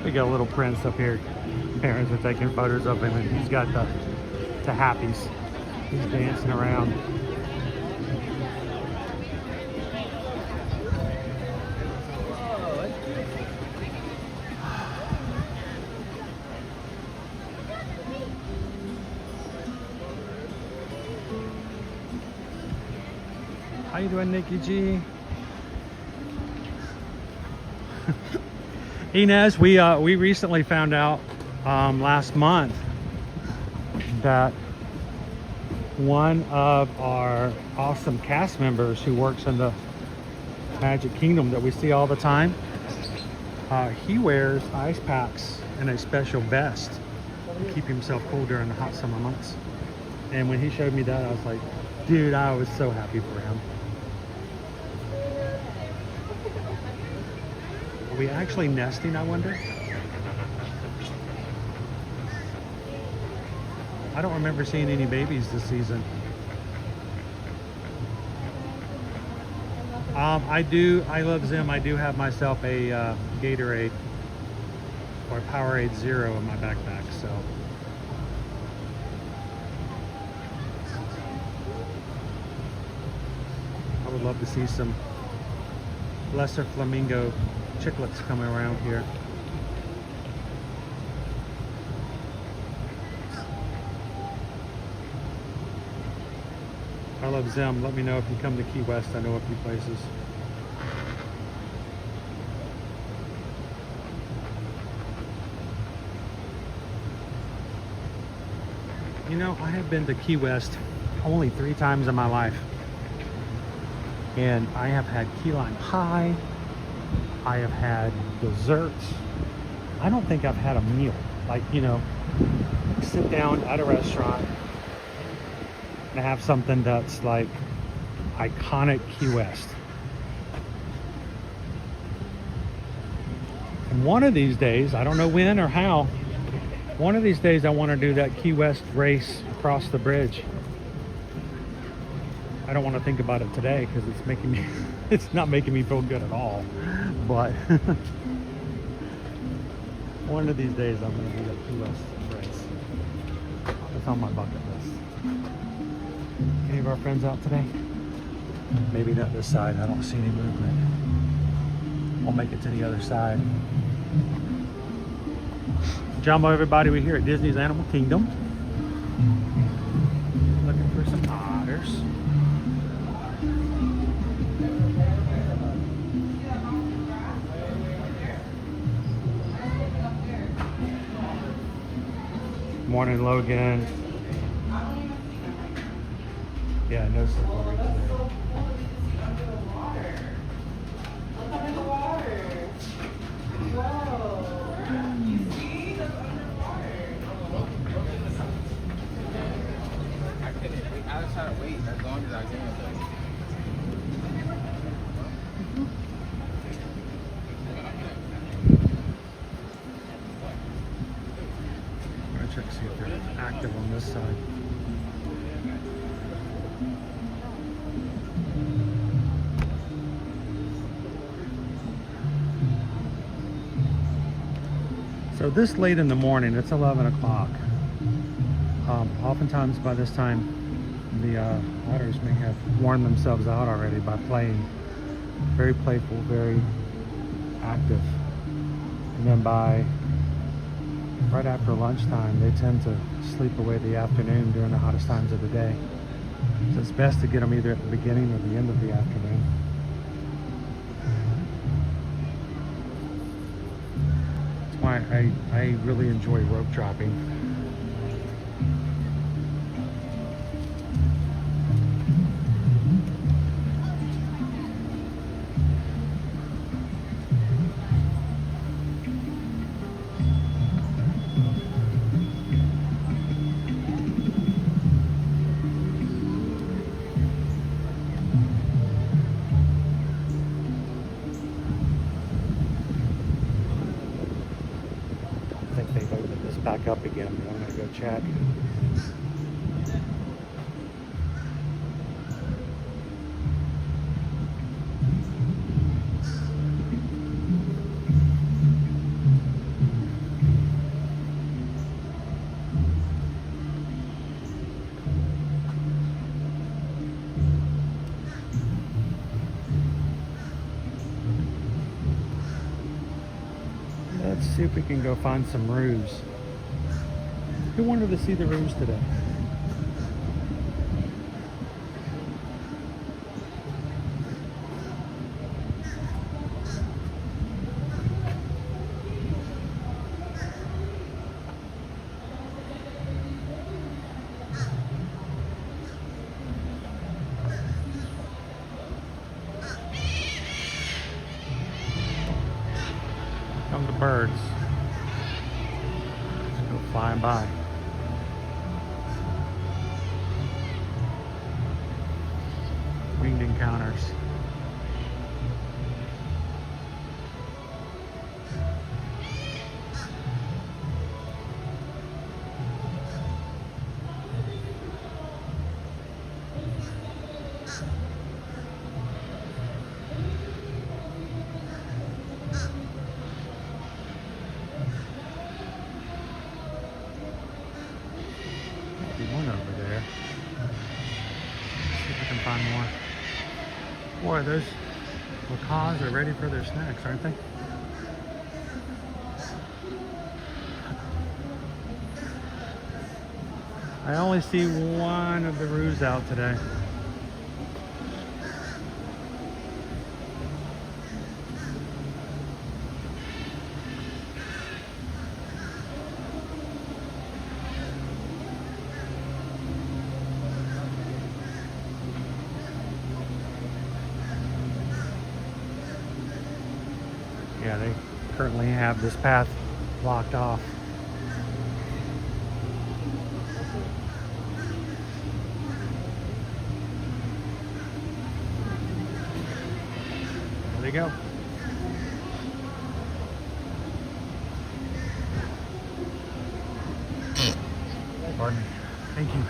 F: We got a little prince up here. Parents are taking photos of him, and he's got the happies. He's dancing around. How you doing, Nikki G? Inez, we recently found out last month that one of our awesome cast members who works in the Magic Kingdom that we see all the time, he wears ice packs and a special vest to keep himself cool during the hot summer months. And when he showed me that, I was like, dude, I was so happy for him. Are we actually nesting, I wonder? I don't remember seeing any babies this season. I love Zim. I do have myself a Gatorade or Powerade Zero in my backpack, so. I would love to see some lesser flamingo chicklets coming around here. I love Zim. Let me know if you come to Key West. I know a few places. You know, I have been to Key West only 3 times in my life. And I have had key lime pie. I have had desserts. I don't think I've had a meal. Like, you know, sit down at a restaurant and have something that's like iconic Key West. And one of these days, I don't know when or how, one of these days I want to do that Key West race across the bridge. I don't want to think about it today because it's making me, it's not making me feel good at all. But one of these days I'm going to do that Key West race. It's on my bucket list. Any of our friends out today? Maybe not this side. I don't see any movement. I'll make it to the other side. Jambo, everybody, we're here at Disney's Animal Kingdom. Looking for some otters. Morning, Logan. Yeah, no safari today.
K: I was trying to wait as long as I was in it.
F: I'm gonna check to see if they're active on this side. So this late in the morning, it's 11 o'clock. Oftentimes by this time, the otters may have worn themselves out already by playing. Very playful, very active. And then by right after lunchtime, they tend to sleep away the afternoon during the hottest times of the day. So it's best to get them either at the beginning or the end of the afternoon. That's why I really enjoy rope dropping. I think they've opened this back up again, but I'm going to go check. Let's see if we can go find some roos. Who wanted to see the roos today? Come the birds. Just go flying by. Winged encounters. One over there. See if I can find more. Boy, those macaws are ready for their snacks, aren't they? I only see one of the roos out today. Yeah, they currently have this path blocked off. There they go. Pardon me. Thank you.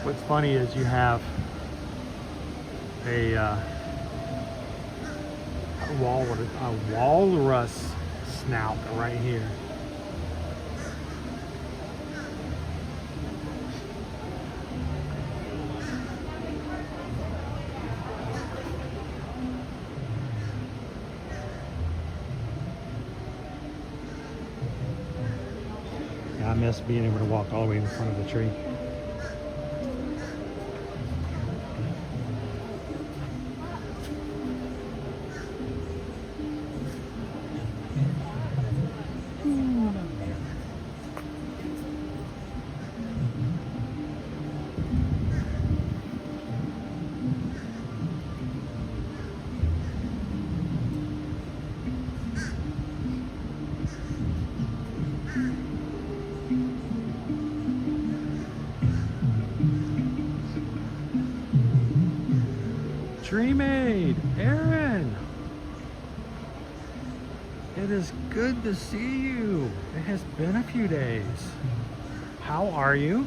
F: What's funny is you have a walrus snout right here. Yeah, I miss being able to walk all the way in front of the tree. Tree Maid, Aaron, it is good to see you. It has been a few days. How are you?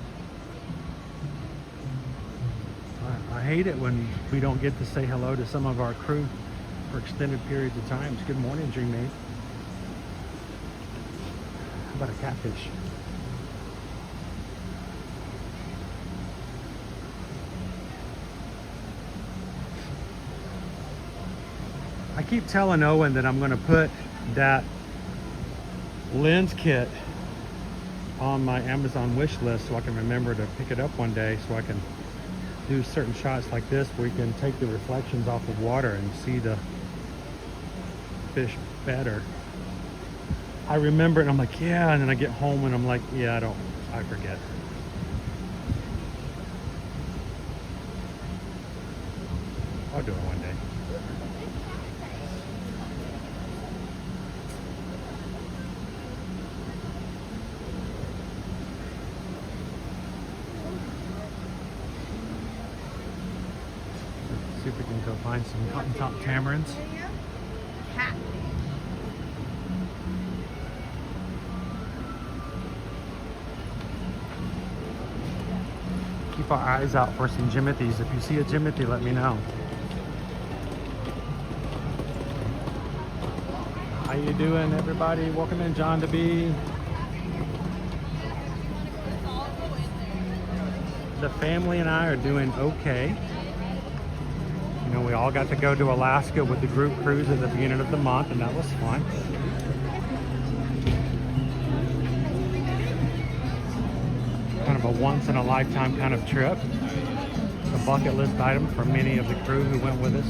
F: I hate it when we don't get to say hello to some of our crew for extended periods of time. Good morning, Tree Maid. How about a catfish? I keep telling Owen that I'm going to put that lens kit on my Amazon wish list so I can remember to pick it up one day, so I can do certain shots like this where you can take the reflections off of water and see the fish better. I remember it and I'm like, yeah, and then I get home and I'm like, yeah, I forget. I'll do it one day. See if we can go find some cotton top tamarins. Keep our eyes out for some jimothies. If you see a jimothy, let me know. How you doing, everybody? Welcome in, John to be. The family and I are doing okay. You know, we all got to go to Alaska with the group cruise at the beginning of the month, and that was fun. Kind of a once-in-a-lifetime kind of trip. It's a bucket list item for many of the crew who went with us.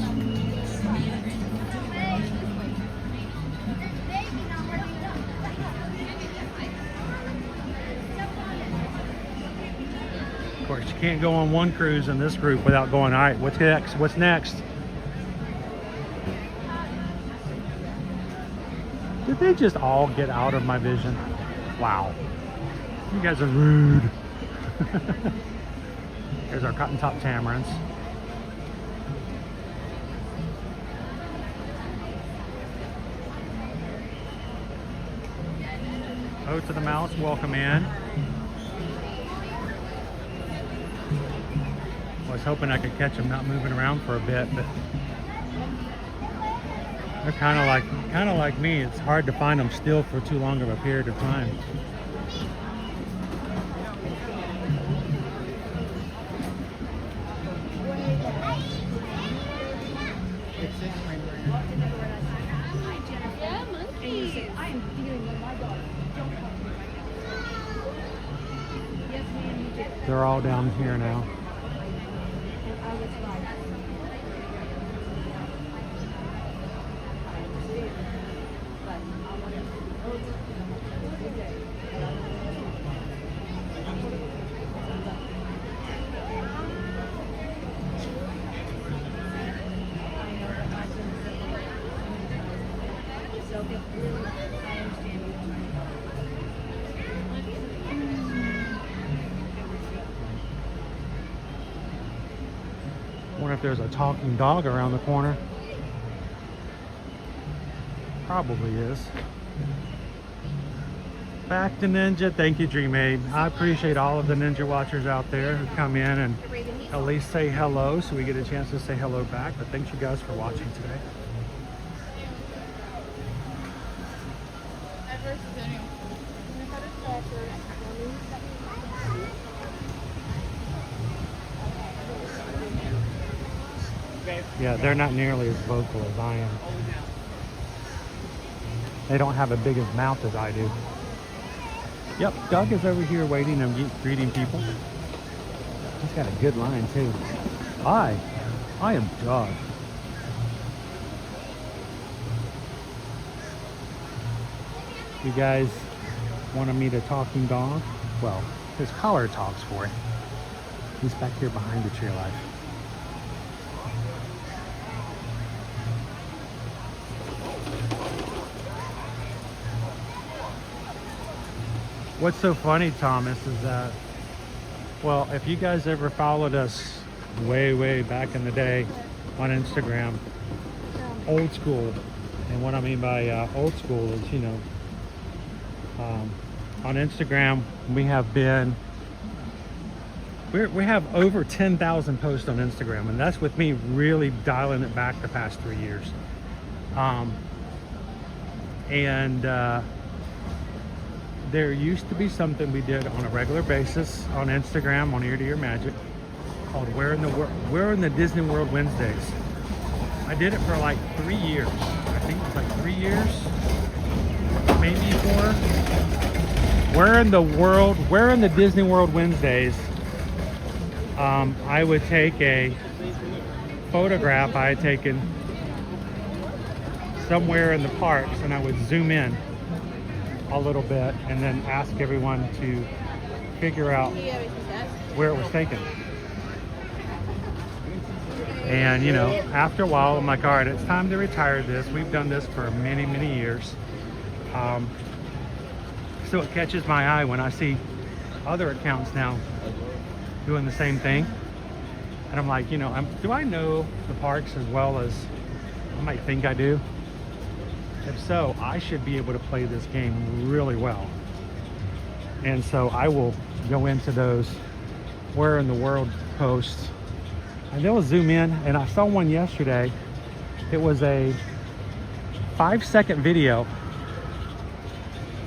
F: Of course, you can't go on one cruise in this group without going, all right, what's next? What's next? Did they just all get out of my vision? Wow. You guys are rude. Here's our cotton top tamarins. Oh, to the mouse, welcome in. I was hoping I could catch them not moving around for a bit, but they're kind of like me. It's hard to find them still for too long of a period of time.
E: Yeah, monkeys. I am feeling my dog. Don't talk to me right now. Yes, ma'am.
F: They're all down here now. Wonder if there's a talking dog around the corner. Probably is. Back to Ninja. Thank you, Dream Aid. I appreciate all of the Ninja watchers out there who come in and at least say hello, so we get a chance to say hello back. But thanks you guys for watching today. Yeah, they're not nearly as vocal as I am. They don't have as big a mouth as I do. Yep, Doug is over here waiting and greeting people. He's got a good line too. Hi, I am Doug. You guys want to meet a talking dog? Well, his collar talks for it. He's back here behind the tree light. What's so funny, Thomas, is that, well, if you guys ever followed us way back in the day on Instagram, old school, and what I mean by old school is, you know, on Instagram we have over 10,000 posts on Instagram, and that's with me really dialing it back the past 3 years. There used to be something we did on a regular basis on Instagram on Ear to Ear Magic called Where in the Disney World Wednesdays. I did it for like 3 years. I think it was like 3 years, maybe 4. Where in the Disney World Wednesdays, I would take a photograph I had taken somewhere in the parks, and I would zoom in a little bit and then ask everyone to figure out where it was taken. And you know, after a while I'm like, all right, it's time to retire this. We've done this for many years. So it catches my eye when I see other accounts now doing the same thing, and I'm like, you know, do I know the parks as well as I might think I do? If so, I should be able to play this game really well. And so I will go into those Where in the World posts, and they'll zoom in. And I saw one yesterday. It was a 5-second video,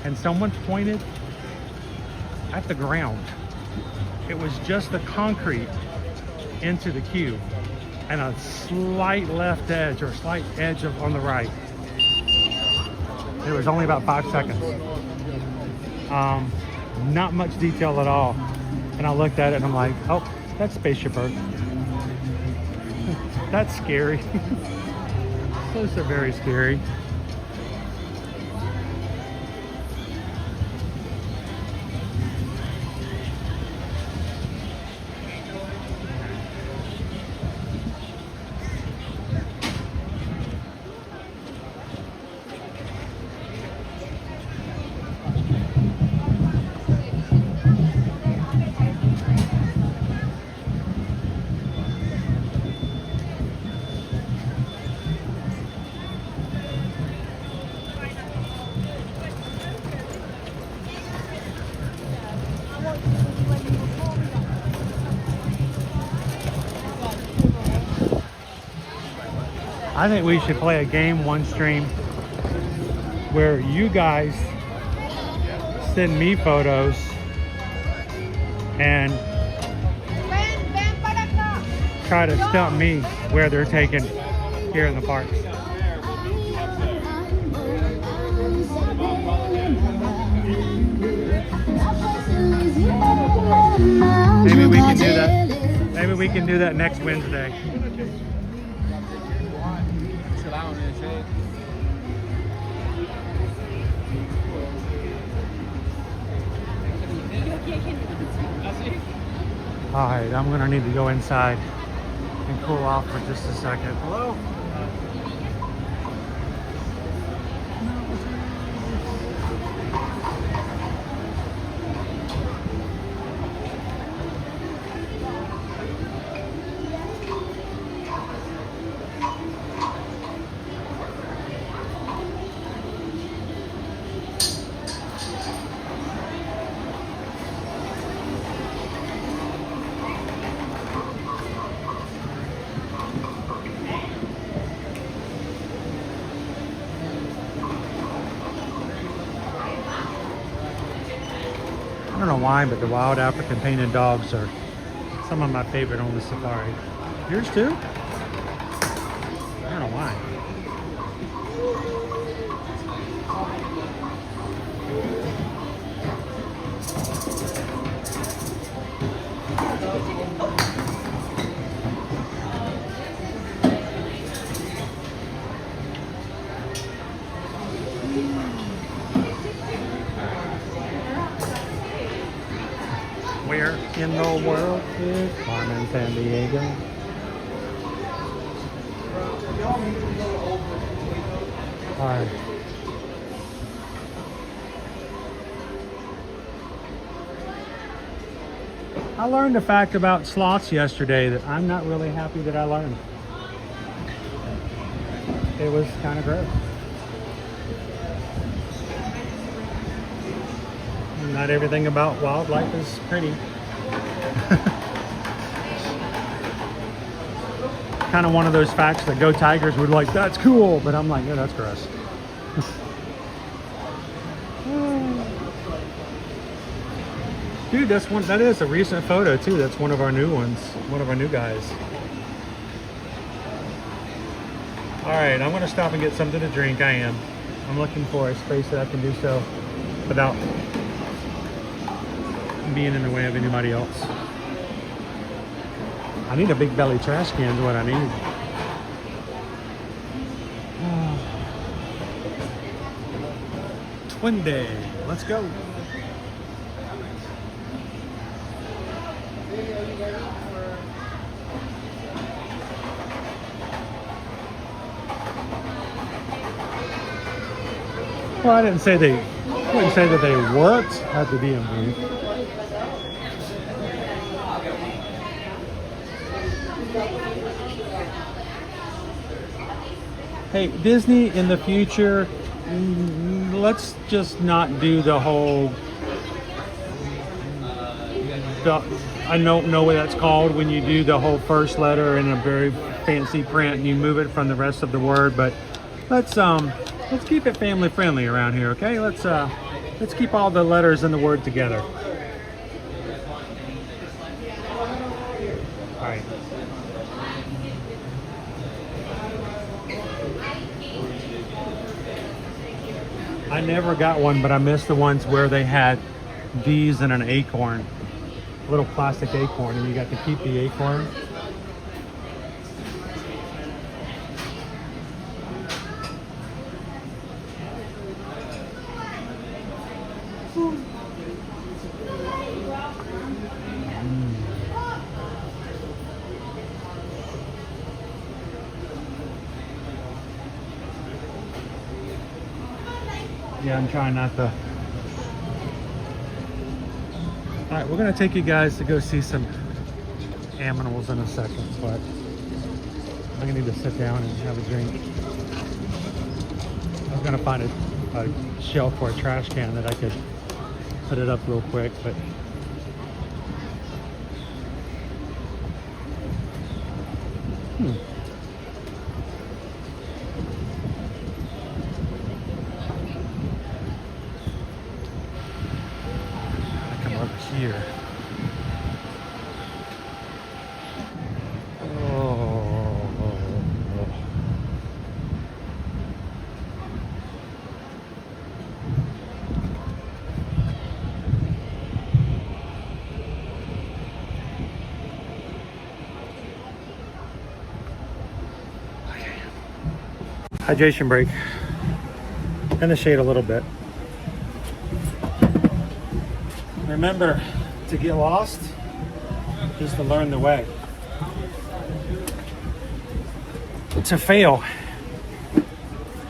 F: and someone pointed at the ground. It was just the concrete into the queue and a slight left edge or slight edge on the right. It was only about 5 seconds. Not much detail at all. And I looked at it and I'm like, oh, that's Spaceship Earth. That's scary. Those are very scary. I think we should play a game one stream where you guys send me photos and try to stump me where they're taken here in the parks. we can do that next Wednesday.
K: Chill out and shit.
F: Alright, I'm gonna need to go inside and cool off for just a second. Hello? I don't know why, but the wild African painted dogs are some of my favorite on the safari. Yours too? I don't know why. Where in the world is Carmen San Diego? Alright. I learned a fact about sloths yesterday that I'm not really happy that I learned. It was kind of gross. Not everything about wildlife is pretty. Kind of one of those facts that Go Tigers would like, that's cool, but I'm like, yeah, that's gross. Dude, that is a recent photo too. That's one of our new ones, one of our new guys. All right, I'm gonna stop and get something to drink. I'm looking for a space that I can do so without being in the way of anybody else. I need a big belly trash can is what I need. Twin Day, let's go. Well, I wouldn't say that they worked at the DMV. Hey, Disney, in the future, let's just not do the whole, I don't know what that's called when you do the whole first letter in a very fancy print and you move it from the rest of the word, but let's keep it family friendly around here, okay? Let's keep all the letters in the word together. All right. I never got one, but I missed the ones where they had these and an acorn, a little plastic acorn, and you got to keep the acorn. Yeah, I'm trying not to. All right, we're gonna take you guys to go see some animals in a second, but I'm gonna need to sit down and have a drink. I was gonna find a shelf or a trash can that I could put it up real quick, but here. hydration break. In the shade a little bit. Remember, to get lost is to learn the way. To fail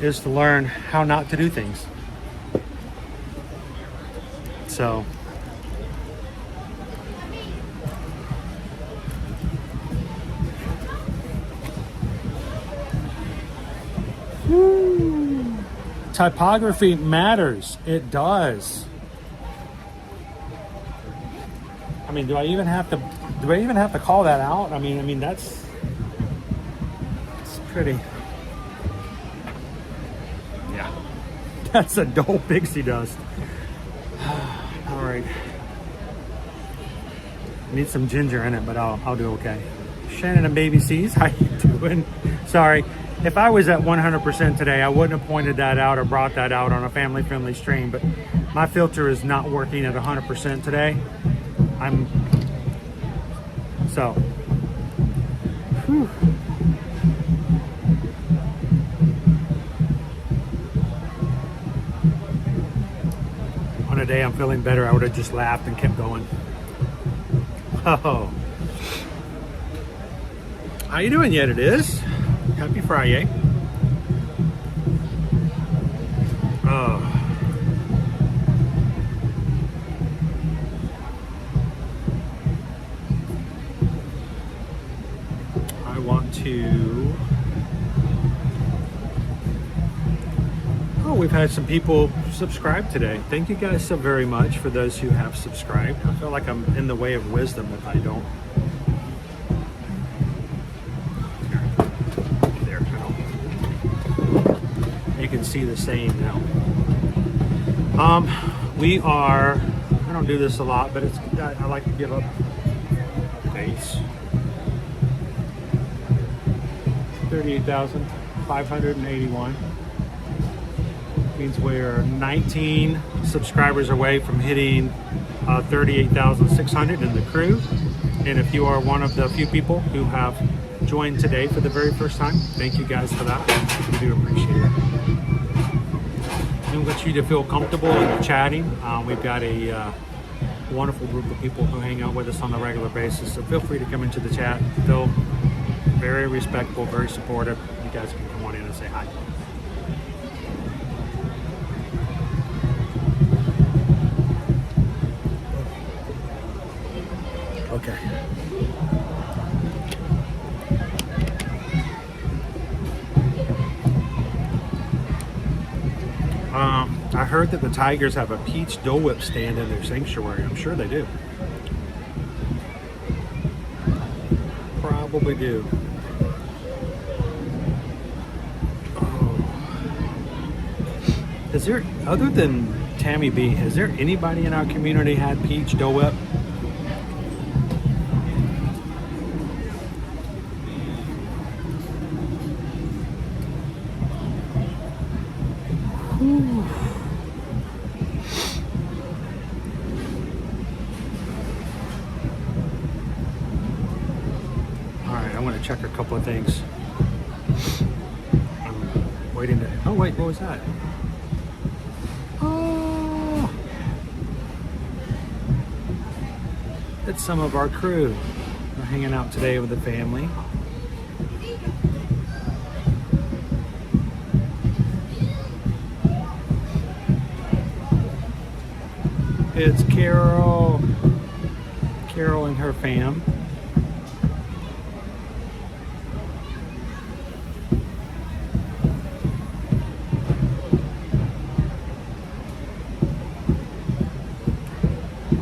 F: is to learn how not to do things. So, typography matters. It does. I mean, do I even have to call that out? I mean that's pretty. Yeah. That's a dull pixie dust. All right. Need some ginger in it, but I'll do okay. Shannon and Baby C's, how you doing? Sorry. If I was at 100% today, I wouldn't have pointed that out or brought that out on a family-friendly stream, but my filter is not working at 100% today. Whew. On a day I'm feeling better, I would have just laughed and kept going. Oh. How you doing yet? It is. Happy Friday. Oh. I want to... Oh, we've had some people subscribe today. Thank you guys so very much for those who have subscribed. I feel like I'm in the way of wisdom if I don't. You can see the saying now. We are, I don't do this a lot, but I like to give up base. 38,581. Means we're 19 subscribers away from hitting 38,600 in the crew. And if you are one of the few people who have joined today for the very first time, thank you guys for that. We do appreciate it. I want you to feel comfortable in chatting. We've got a wonderful group of people who hang out with us on a regular basis, so feel free to come into the chat. Feel very respectful, very supportive. You guys can come on in and say hi. Okay. I heard that the Tigers have a peach Dole Whip stand in their sanctuary. I'm sure they do. Probably do. Oh. Is there, other than Tammy B, has there anybody in our community had peach Dole Whip? Check a couple of things. I'm waiting to. Oh wait, what was that? Oh, it's some of our crew. We're hanging out today with the family. It's Carol and her fam.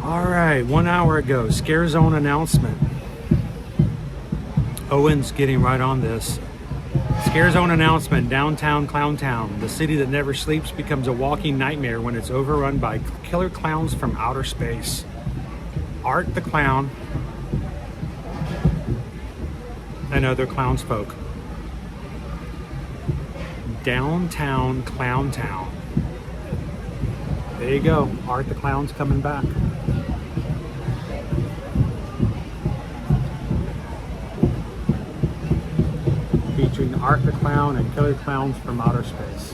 F: All right, 1 hour ago, Scare Zone announcement. Owen's getting right on this. Scare Zone announcement, downtown Clowntown. The city that never sleeps becomes a walking nightmare when it's overrun by killer clowns from outer space. Art the Clown and other clownsfolk. Downtown Clowntown. There you go, Art the Clown's coming back. featuring Art the Clown and Killer Clowns from Outer Space.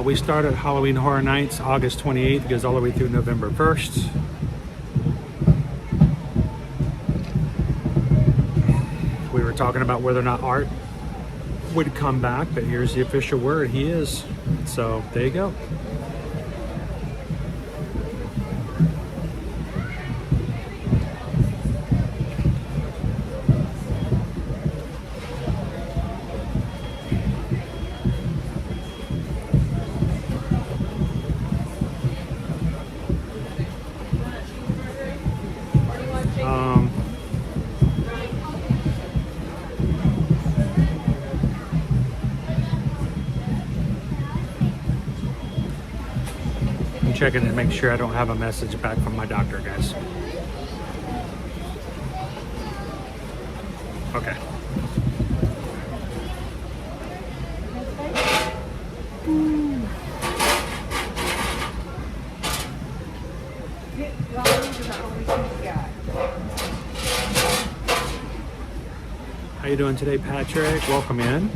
F: We started Halloween Horror Nights August 28th, goes all the way through November 1st. We were talking about whether or not Art would come back, but here's the official word, he is. So there you go. Checking to make sure I don't have a message back from my doctor, guys. Okay. How you doing today, Patrick? Welcome in.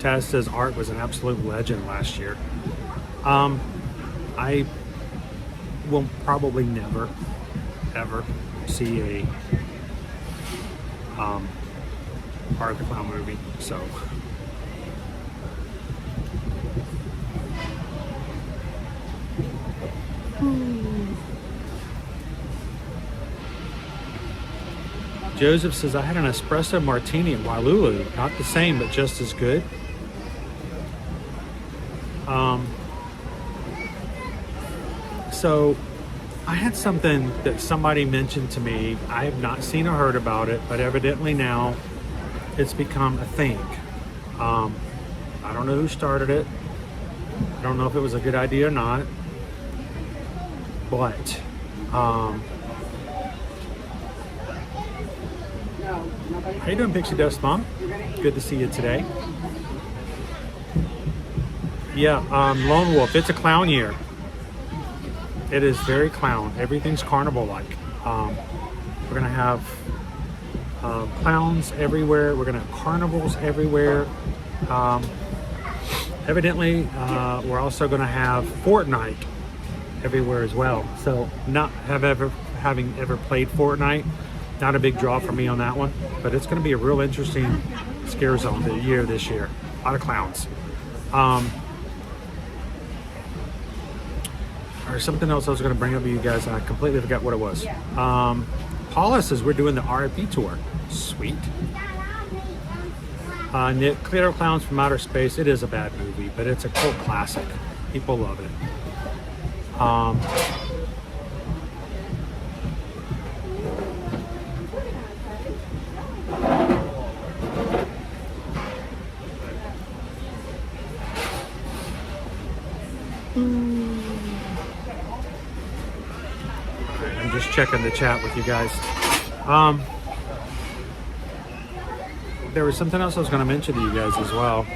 F: Taz says Art was an absolute legend last year. I will probably never, ever see a Art the Clown movie, so. Joseph says, I had an espresso martini at Wailulu. Not the same, but just as good. So I had something that somebody mentioned to me. I have not seen or heard about it, but evidently now it's become a thing. I don't know who started it. I don't know if it was a good idea or not. But how you doing, Pixie Dust Mom? Good to see you today. Yeah, Lone Wolf, it's a clown year. It is very clown. Everything's carnival-like. We're gonna have clowns everywhere. We're gonna have carnivals everywhere. Evidently, we're also gonna have Fortnite everywhere as well. So, not having ever played Fortnite, not a big draw for me on that one. But it's gonna be a real interesting scare zone this year. A lot of clowns. Or something else I was going to bring up to you guys, and I completely forgot what it was. Paula says we're doing the RFP tour. Sweet. Nick, Killer Clowns from Outer Space. It is a bad movie, but it's a cult classic. People love it. I'm just checking the chat with you guys. There was something else I was going to mention to you guys as well.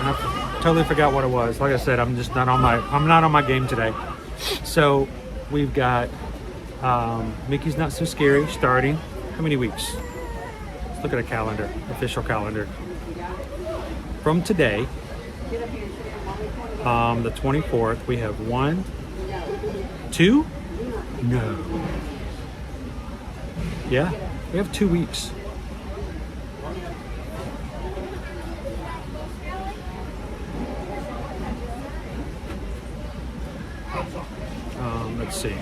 F: I totally forgot what it was. Like I said, I'm not on my game today. So we've got Mickey's Not So Scary starting. How many weeks? Let's look at a calendar, official calendar. From today, the 24th, we have 1, 2. No. Yeah, we have 2 weeks. Let's see.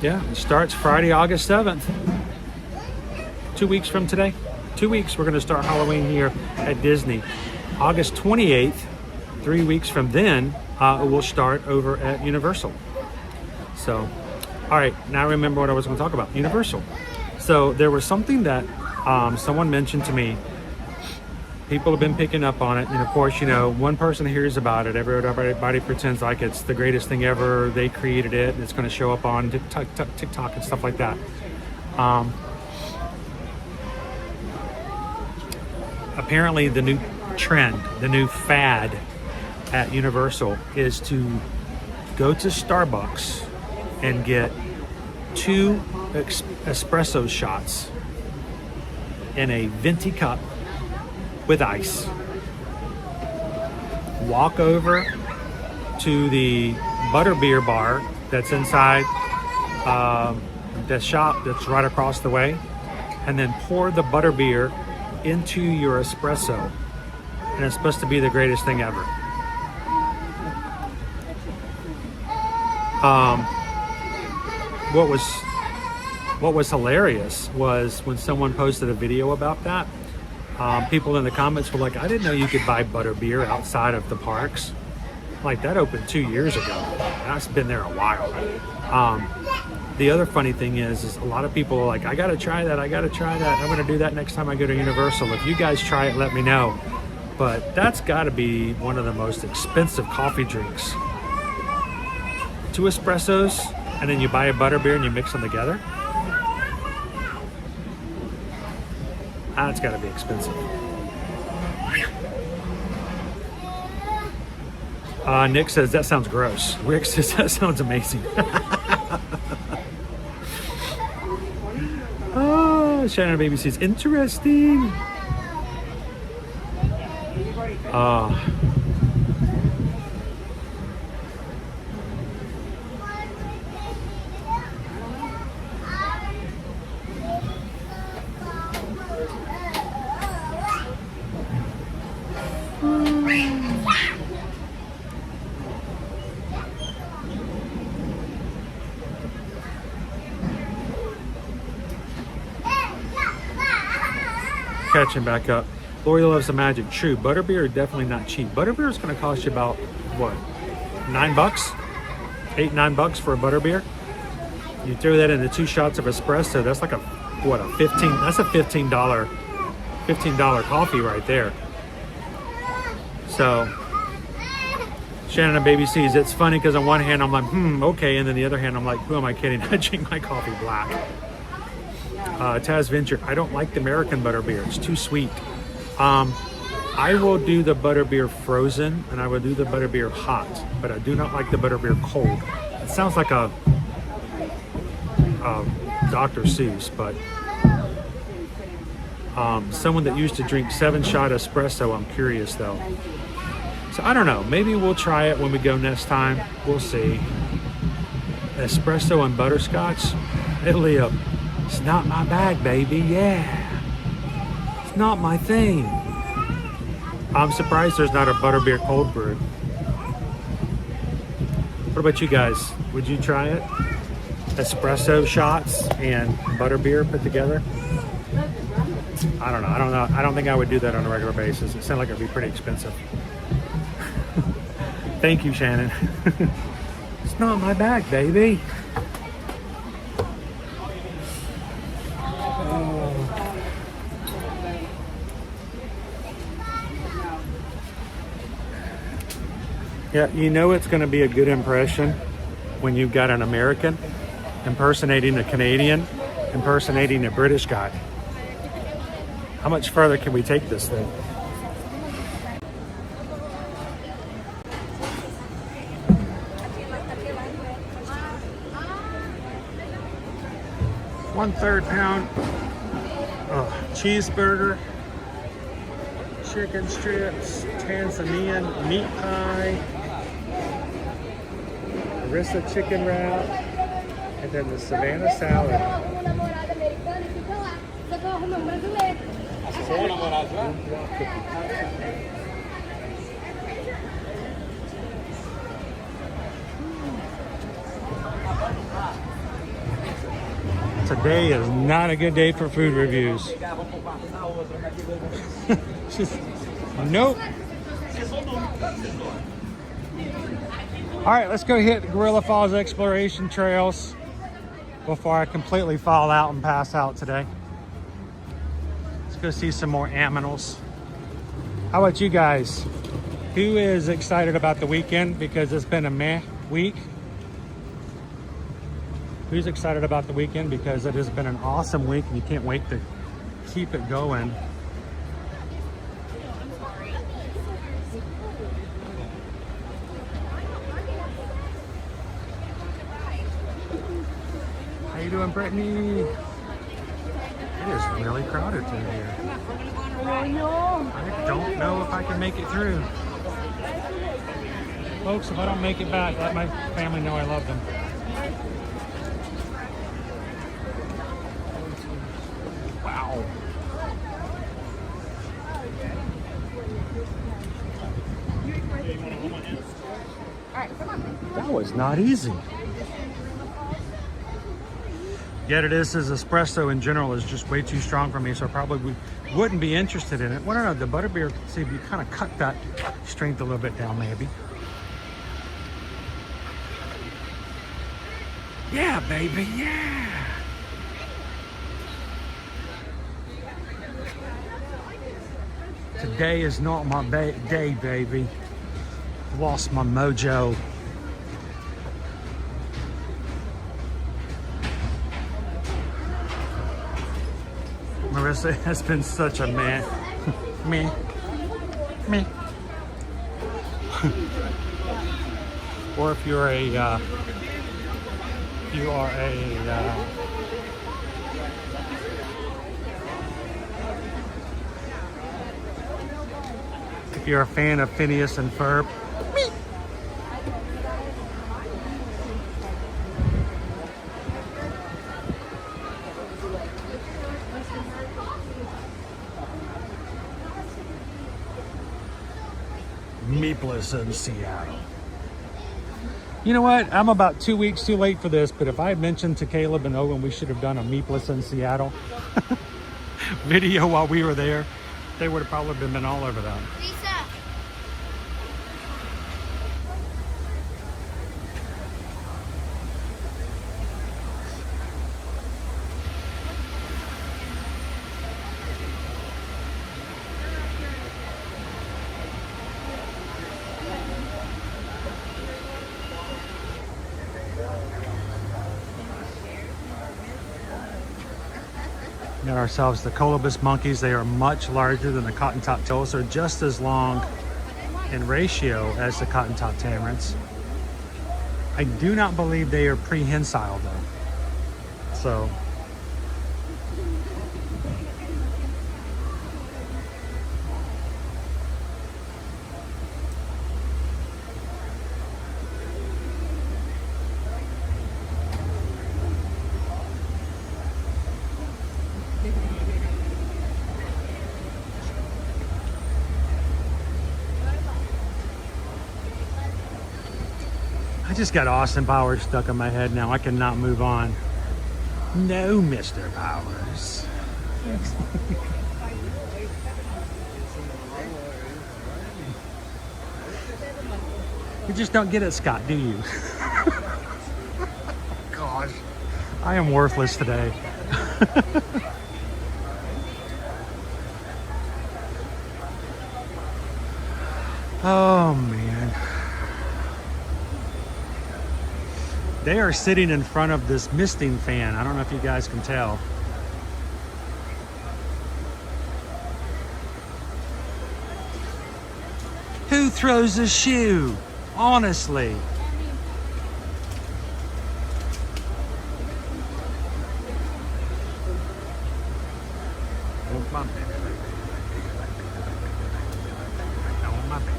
F: Yeah, it starts Friday, August 7th. 2 weeks from today. 2 weeks, we're going to start Halloween here at Disney. August 28th, 3 weeks from then, we'll start over at Universal. So, all right, now I remember what I was going to talk about. Universal. So there was something that someone mentioned to me People have been picking up on it, and of course, you know, one person hears about it, everybody pretends like it's the greatest thing ever. They created it, and it's going to show up on TikTok and stuff like that. Apparently, the new trend, the new fad at Universal is to go to Starbucks and get 2 espresso shots in a venti cup with ice. Walk over to the butterbeer bar that's inside the shop that's right across the way, and then pour the butterbeer into your espresso. And it's supposed to be the greatest thing ever. What was hilarious was when someone posted a video about that. People in the comments were like, I didn't know you could buy butterbeer outside of the parks. Like, that opened 2 years ago. That's been there a while. The other funny thing is a lot of people are like, I gotta try that. I'm gonna do that next time I go to Universal. If you guys try it, let me know. But that's gotta be one of the most expensive coffee drinks. 2 espressos, and then you buy a butterbeer and you mix them together. That's got to be expensive. Nick says that sounds gross. Rick says that sounds amazing. Oh, Shannon Baby says interesting. Catching back up. Lori loves the magic. True, butterbeer is definitely not cheap. Butterbeer is going to cost you about what, $9? $8-9 for a butterbeer. You throw that into 2 shots of espresso. That's like a $15 coffee right there. So Shannon and Baby sees it's funny because on one hand I'm like, okay, and then the other hand I'm like, who am I kidding? I drink my coffee black. Taz Venture, I don't like the American butterbeer. It's too sweet. I will do the butterbeer frozen, and I will do the butterbeer hot, but I do not like the butterbeer cold. It sounds like a Dr. Seuss, but someone that used to drink 7-shot espresso, I'm curious though. So I don't know. Maybe we'll try it when we go next time. We'll see. Espresso and butterscotch. Italy up. It's not my bag, baby. Yeah. It's not my thing. I'm surprised there's not a butterbeer cold brew. What about you guys? Would you try it? Espresso shots and butterbeer put together? I don't know. I don't think I would do that on a regular basis. It sounds like it'd be pretty expensive. Thank you, Shannon. It's not my bag, baby. Yeah, you know it's going to be a good impression when you've got an American impersonating a Canadian, impersonating a British guy. How much further can we take this thing? One-third pound cheeseburger, chicken strips, Tanzanian meat pie, harissa chicken wrap, and then the Savannah salad. Today is not a good day for food reviews. Just, nope. All right, let's go hit Gorilla Falls exploration trails before I completely fall out and pass out today. Let's go see some more aminals. How about you guys? Who is excited about the weekend because it's been a meh week? Who's excited about the weekend because it has been an awesome week and you can't wait to keep it going? How you doing, Brittany? It is really crowded through here. I don't know if I can make it through. Folks, if I don't make it back, let my family know I love them. Wow. That was not easy. Yet it is, as espresso in general is just way too strong for me, so I probably wouldn't be interested in it. Well, I don't know, the butterbeer, see if you kind of cut that strength a little bit down maybe. Yeah, baby, yeah. Today is not my day, baby. Lost my mojo. Marissa has been such a meh. Meh. Meh. Or if you're a, if you're a fan of Phineas and Ferb. Meepless in Seattle. You know what? I'm about 2 weeks too late for this, but if I had mentioned to Caleb and Owen we should have done a Meepless in Seattle video while we were there, they would have probably been all over that.
E: Lisa.
F: Got ourselves the colobus monkeys. They are much larger than the cotton top toads. They're just as long in ratio as the cotton top tamarins. I do not believe they are prehensile though. So I just got Austin Powers stuck in my head now. I cannot move on. No, Mr. Powers. You just don't get it, Scott, do you? Gosh, I am worthless today. Oh, man. They are sitting in front of this misting fan. I don't know if you guys can tell. Who throws a shoe? Honestly. Oh, my baby. Oh, my baby.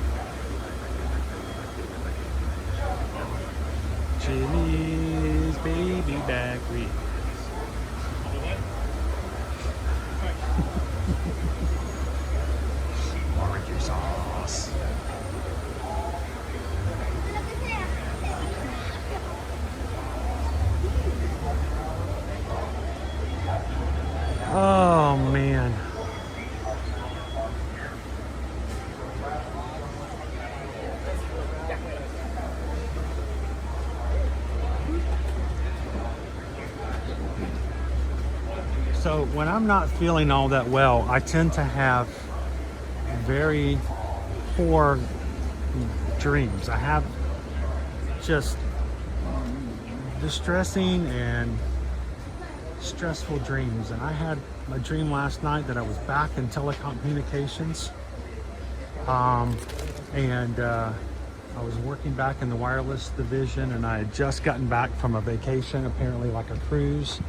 F: Chili's baby back ribs. Barbecue sauce. Oh man. So when I'm not feeling all that well, I tend to have very poor dreams. I have just distressing and stressful dreams. And I had a dream last night that I was back in telecommunications. I was working back in the wireless division, and I had just gotten back from a vacation, apparently like a cruise.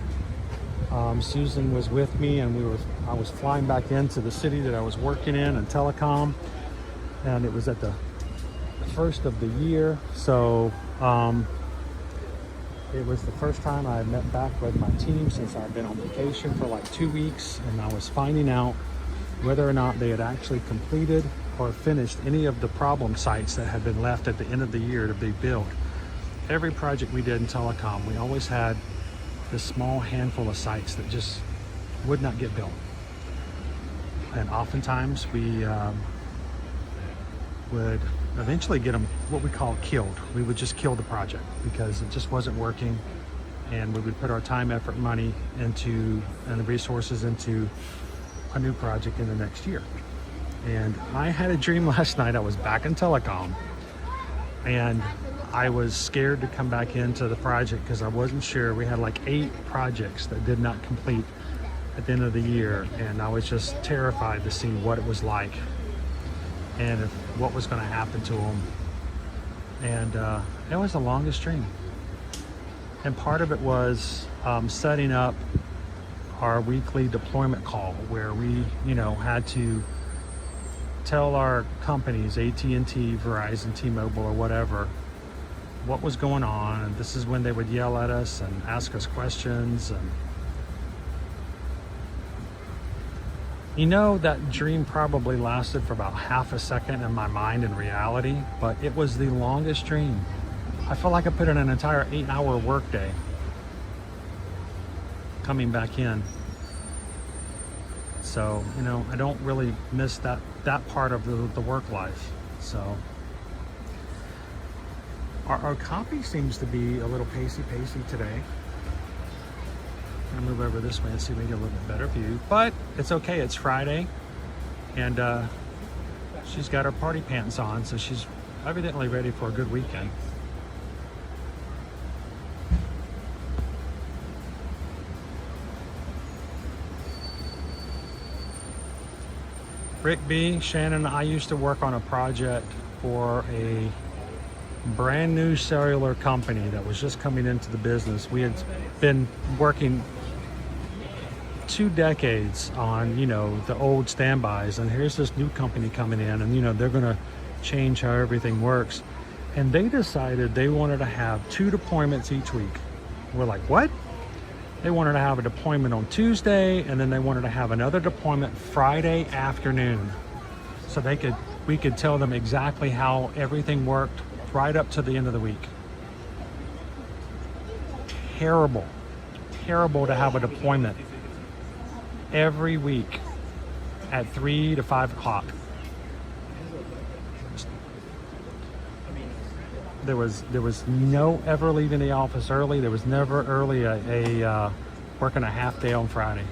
F: Susan was with me, and I was flying back into the city that I was working in telecom, and it was at the first of the year, so it was the first time I had met back with my team since I'd been on vacation for like 2 weeks, and I was finding out whether or not they had actually completed or finished any of the problem sites that had been left at the end of the year to be built. Every project we did in telecom, we always had this small handful of sites that just would not get built. And oftentimes we would eventually get them what we call killed. We would just kill the project because it just wasn't working, and we would put our time, effort, money into, and the resources into a new project in the next year. And I had a dream last night. I was back in telecom, and I was scared to come back into the project because I wasn't sure. We had like 8 projects that did not complete at the end of the year, and I was just terrified to see what it was like and what was going to happen to them. And it was the longest dream. And part of it was setting up our weekly deployment call, where we, had to tell our companies, AT&T, Verizon, T-Mobile, or whatever, what was going on. And this is when they would yell at us and ask us questions. And that dream probably lasted for about half a second in my mind in reality, but it was the longest dream. I felt like I put in an entire 8-hour workday coming back in. So, I don't really miss that part of the work life. So our copy seems to be a little pacey today. I'm gonna move over this way and see if we get a little bit better view, but it's okay. It's Friday, and she's got her party pants on, so she's evidently ready for a good weekend. Rick B, Shannon, I used to work on a project for a brand new cellular company that was just coming into the business. We had been working 2 decades on, the old standbys, and here's this new company coming in, and they're going to change how everything works. And they decided they wanted to have 2 deployments each week. We're like, what? They wanted to have a deployment on Tuesday, and then they wanted to have another deployment Friday afternoon, so we could tell them exactly how everything worked right up to the end of the week. Terrible to have a deployment every week at 3 to 5 o'clock. There was no ever leaving the office early. There was never early a working a half day on Friday.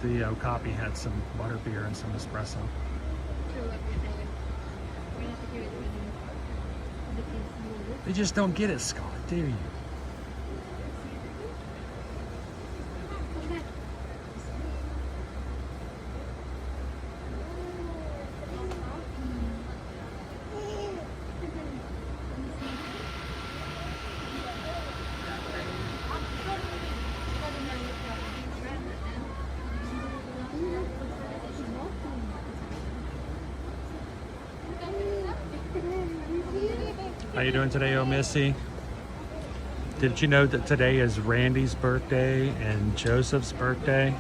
F: The copy had some butterbeer and some espresso. They just don't get it, Scott, do you? How you doing today, oh Missy? Did you know that today is Randy's birthday and Joseph's birthday?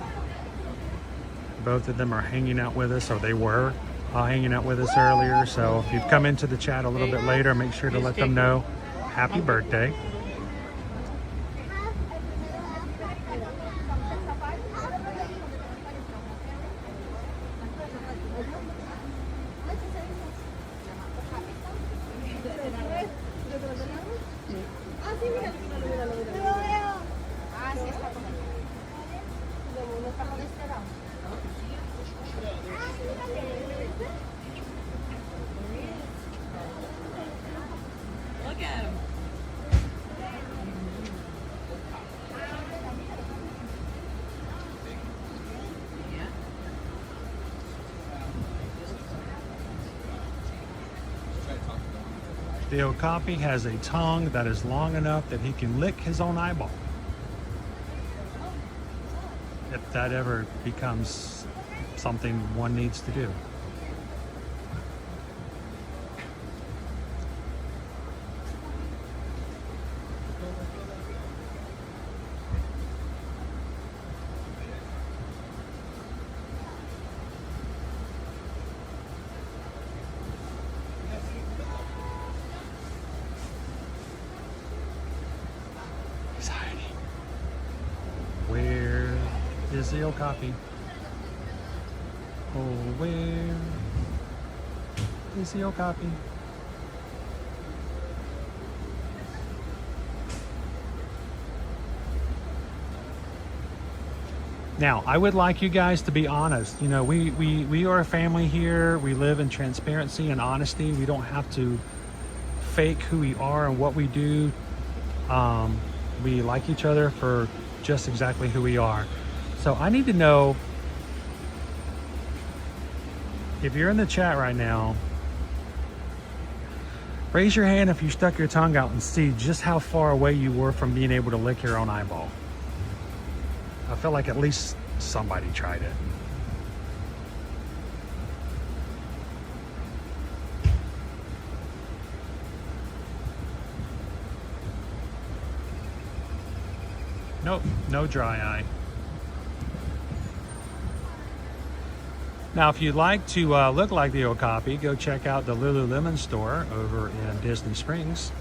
F: Both of them are hanging out with us, or they were hanging out with us earlier. So if you've come into the chat a little bit later, make sure to let them know happy birthday. The okapi has a tongue that is long enough that he can lick his own eyeball. If that ever becomes something one needs to do. He's hiding. Where is the okapi? Oh, where is the okapi? Now, I would like you guys to be honest. You know, we are a family here. We live in transparency and honesty. We don't have to fake who we are and what we do. We like each other for just exactly who we are. So I need to know, if you're in the chat right now, raise your hand if you stuck your tongue out and see just how far away you were from being able to lick your own eyeball. I feel like at least somebody tried it. Nope, no dry eye. Now, if you'd like to look like the okapi, go check out the Lululemon store over in Disney Springs.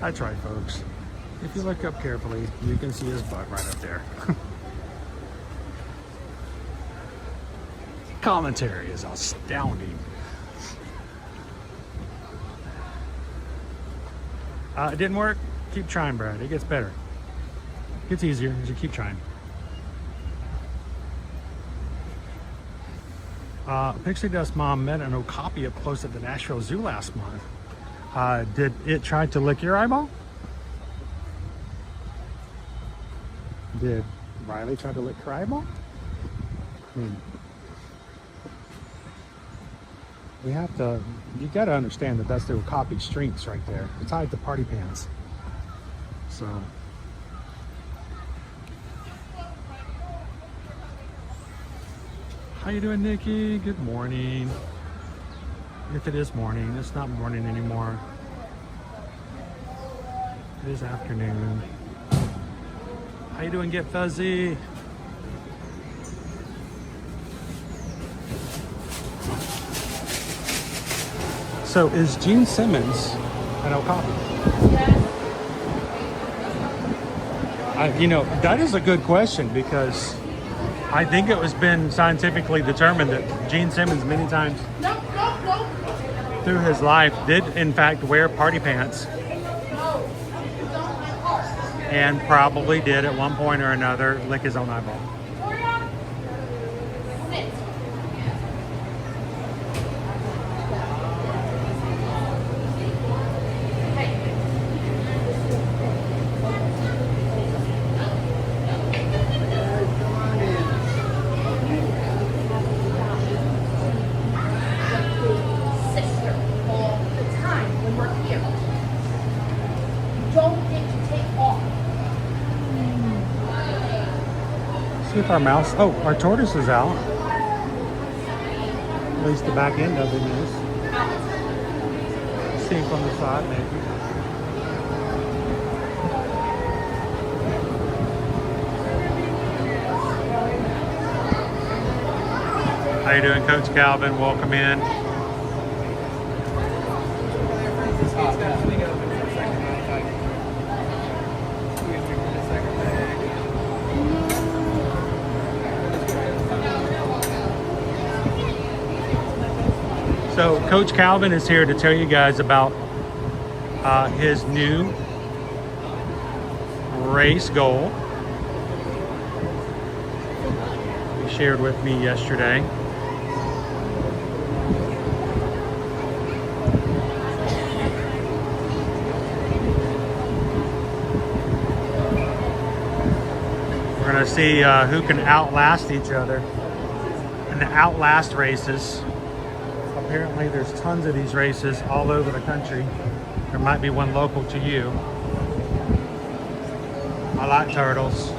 F: I tried, folks. If you look up carefully, you can see his butt right up there. Commentary is astounding. It didn't work? Keep trying, Brad. It gets better. It gets easier as you keep trying. Pixie Dust Mom met an okapi up close at the Nashville Zoo last month. Did it try to lick your eyeball? Did Riley try to lick her eyeball? We have to, you got to understand that that's the okapi strengths right there. It's tied to party pants. So. How you doing, Nikki? Good morning. If it is morning, it's not morning anymore. It is afternoon. How you doing, Get Fuzzy? So is Gene Simmons an okapi? Yes. You know, that is a good question, because I think it was been scientifically determined that Gene Simmons many times through his life did in fact wear party pants, and probably did at one point or another lick his own eyeball. See if our mouse, oh, our tortoise is out. At least the back end of it is. See it from the side, maybe. How you doing, Coach Calvin? Welcome in. So Coach Calvin is here to tell you guys about his new race goal. He shared with me yesterday. We're going to see who can outlast each other in the Outlast races. Apparently there's tons of these races all over the country. There might be one local to you. I like turtles.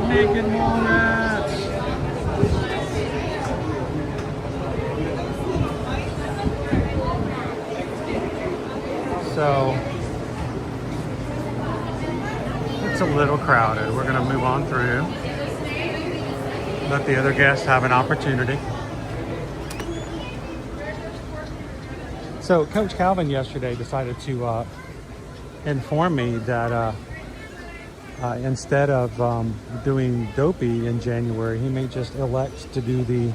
F: Naked walnuts. So it's a little crowded. We're going to move on through. Let the other guests have an opportunity. So Coach Calvin yesterday decided to inform me that instead of doing Dopey in January, he may just elect to do the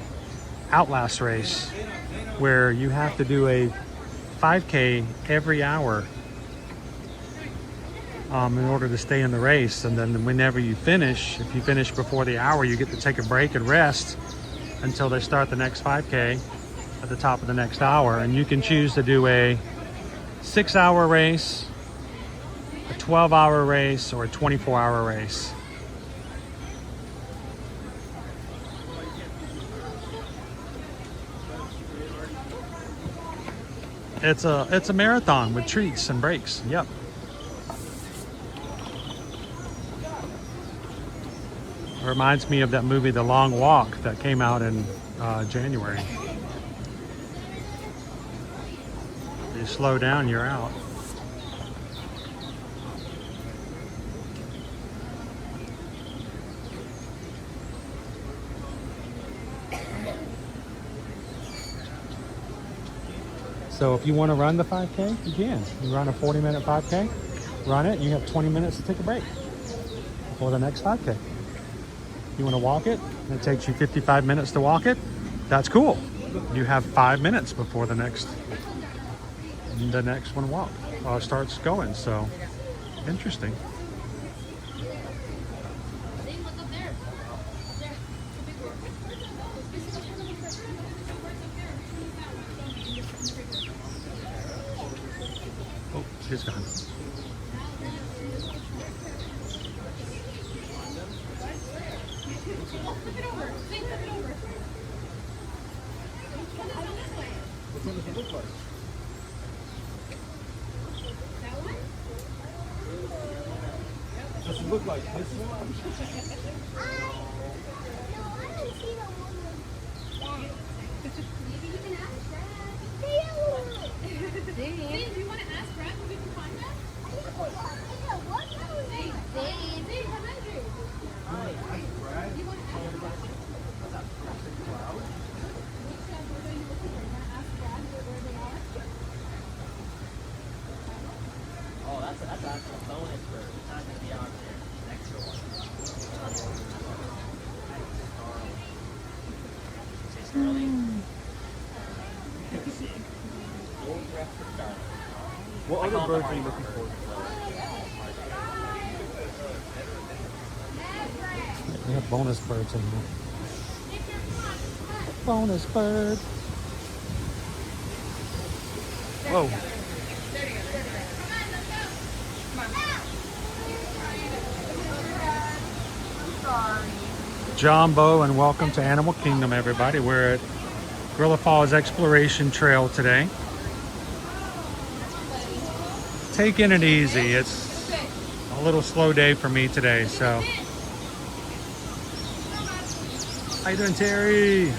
F: Outlast race, where you have to do a 5K every hour in order to stay in the race. And then whenever you finish, if you finish before the hour, you get to take a break and rest until they start the next 5K at the top of the next hour. And you can choose to do a 6-hour race, a 12-hour race, or a 24-hour race. It's a marathon with treats and breaks. Yep. It reminds me of that movie, The Long Walk, that came out in January. You slow down, you're out. So if you want to run the 5K, you can. You run a 40-minute 5K, run it, you have 20 minutes to take a break before the next 5K. You want to walk it, and it takes you 55 minutes to walk it, that's cool. You have 5 minutes before the next one starts going, so interesting. Oh, she's gone.
H: Which one does it look like? Does it look like this one?
E: Dave, do you want to ask Brad if we can find that? Dave, come in here. You want to ask Brad?
J: Oh, that's actually a bonus for it's not going to be on there. Extra one.
H: What other birds are you looking for?
F: We have bonus birds in here. Bonus bird. Whoa. Jambo, and welcome to Animal Kingdom, everybody. We're at Gorilla Falls Exploration Trail today. Taking it easy. It's a little slow day for me today, so How you doing, Terry?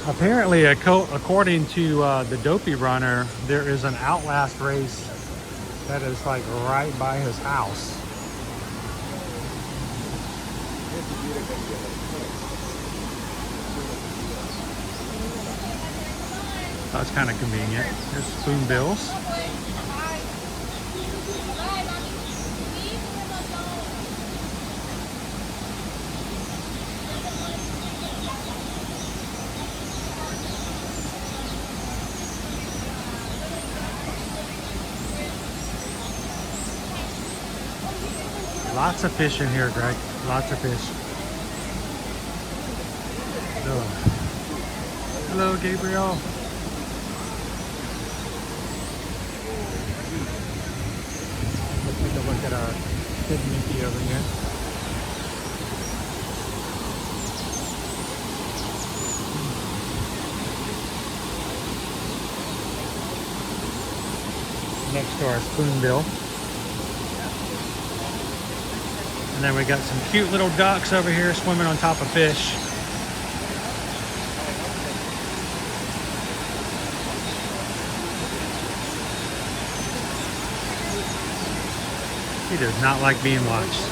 F: Apparently, according to the Dopey Runner, there is an Outlast race that is like right by his house. That's kind of convenient. There's Spoonbills. Lots of fish in here, Greg. Lots of fish. So, hello, Gabriel. Let's take a look at our Kid Mickey over here. Next to our Spoonbill. And then we got some cute little ducks over here swimming on top of fish. He does not like being watched.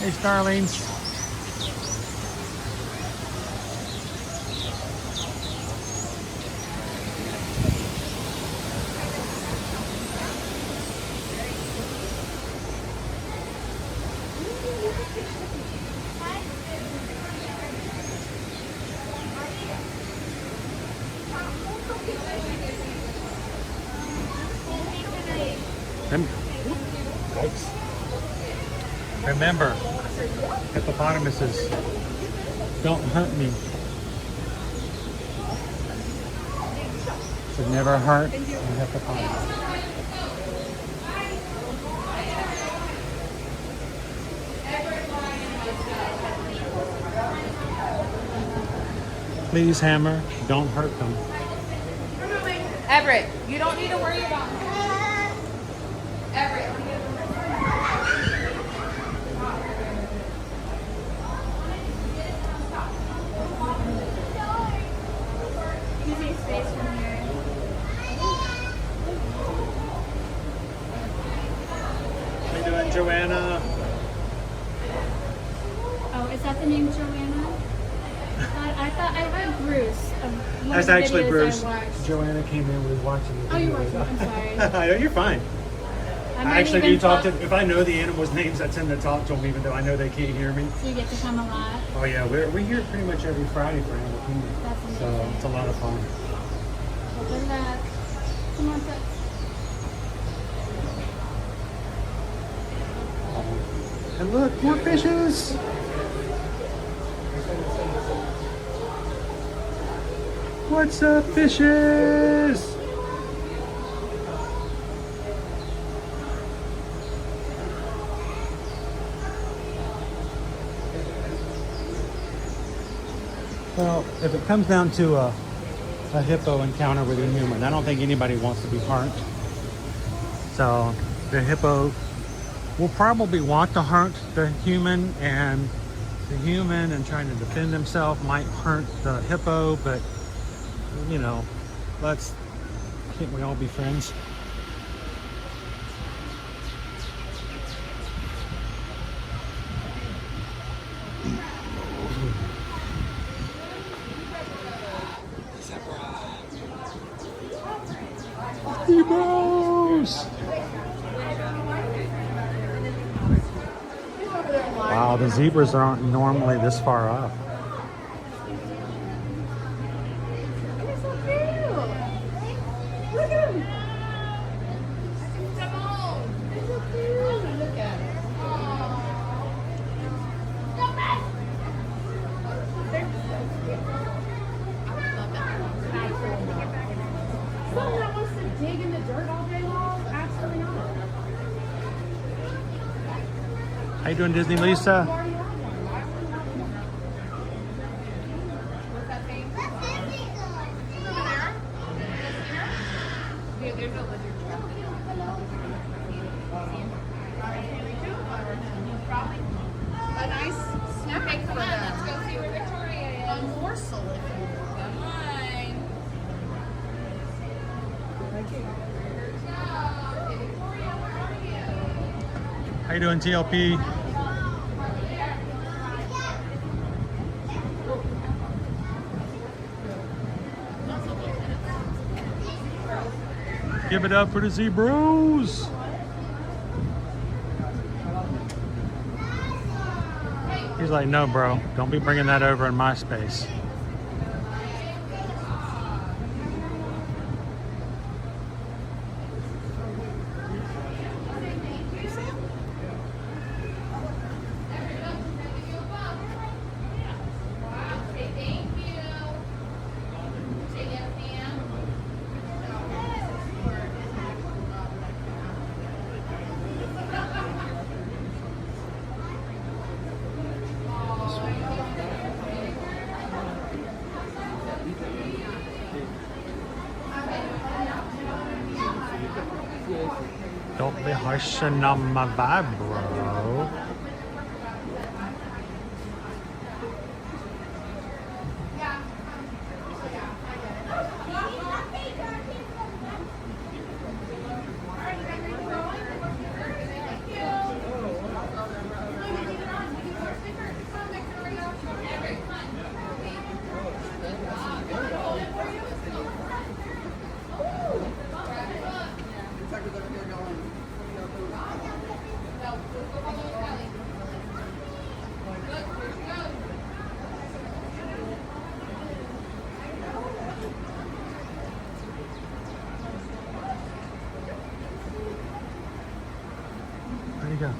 F: Hey, starlings. Remember, hippopotamuses don't hurt me. Should never hurt a hippopotamus. Please, Hammer, don't hurt them.
L: Everett, you don't need to worry about him. Everett.
F: How you doing, Joanna?
E: Oh, is that the name Joanna? I thought I heard Bruce.
F: That's actually Bruce. Joanna came in, was watching the
E: Oh, you
F: video.
E: were. I'm sorry.
F: No, you're fine. I actually do talk to, if I know the animals' names, I tend to talk to them even though I know they can't hear me.
E: So you get to come a lot.
F: Oh yeah, we're here pretty much every Friday for Animal Kingdom.
E: That's amazing.
F: So it's a lot of fun.
E: Well, good luck. Come on, Brooke.
F: And look, more fishes! What's up, fishes? Well, if it comes down to a hippo encounter with a human, I don't think anybody wants to be harmed. So the hippo will probably want to hurt the human, and the human and trying to defend himself might hurt the hippo, but you know, can't we all be friends? Zebras! Wow, the zebras aren't normally this far up. How you doing, Disney Lisa?
L: A nice snack for them. Let's go see where Victoria is. A morsel, if you will. Come on.
F: How you doing, TLP? Give it up for the Zebros. He's like, no, bro, don't be bringing that over in my space. Don't be hushing on my vibe, bro. Where'd he go?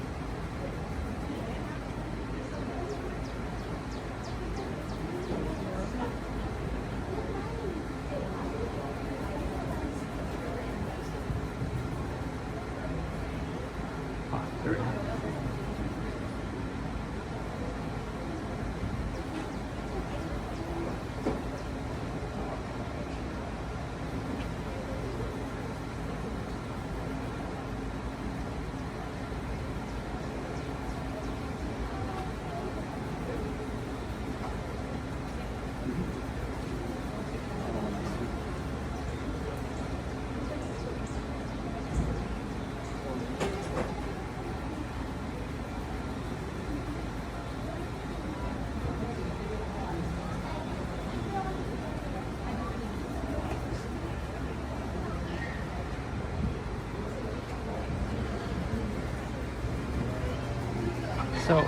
F: So,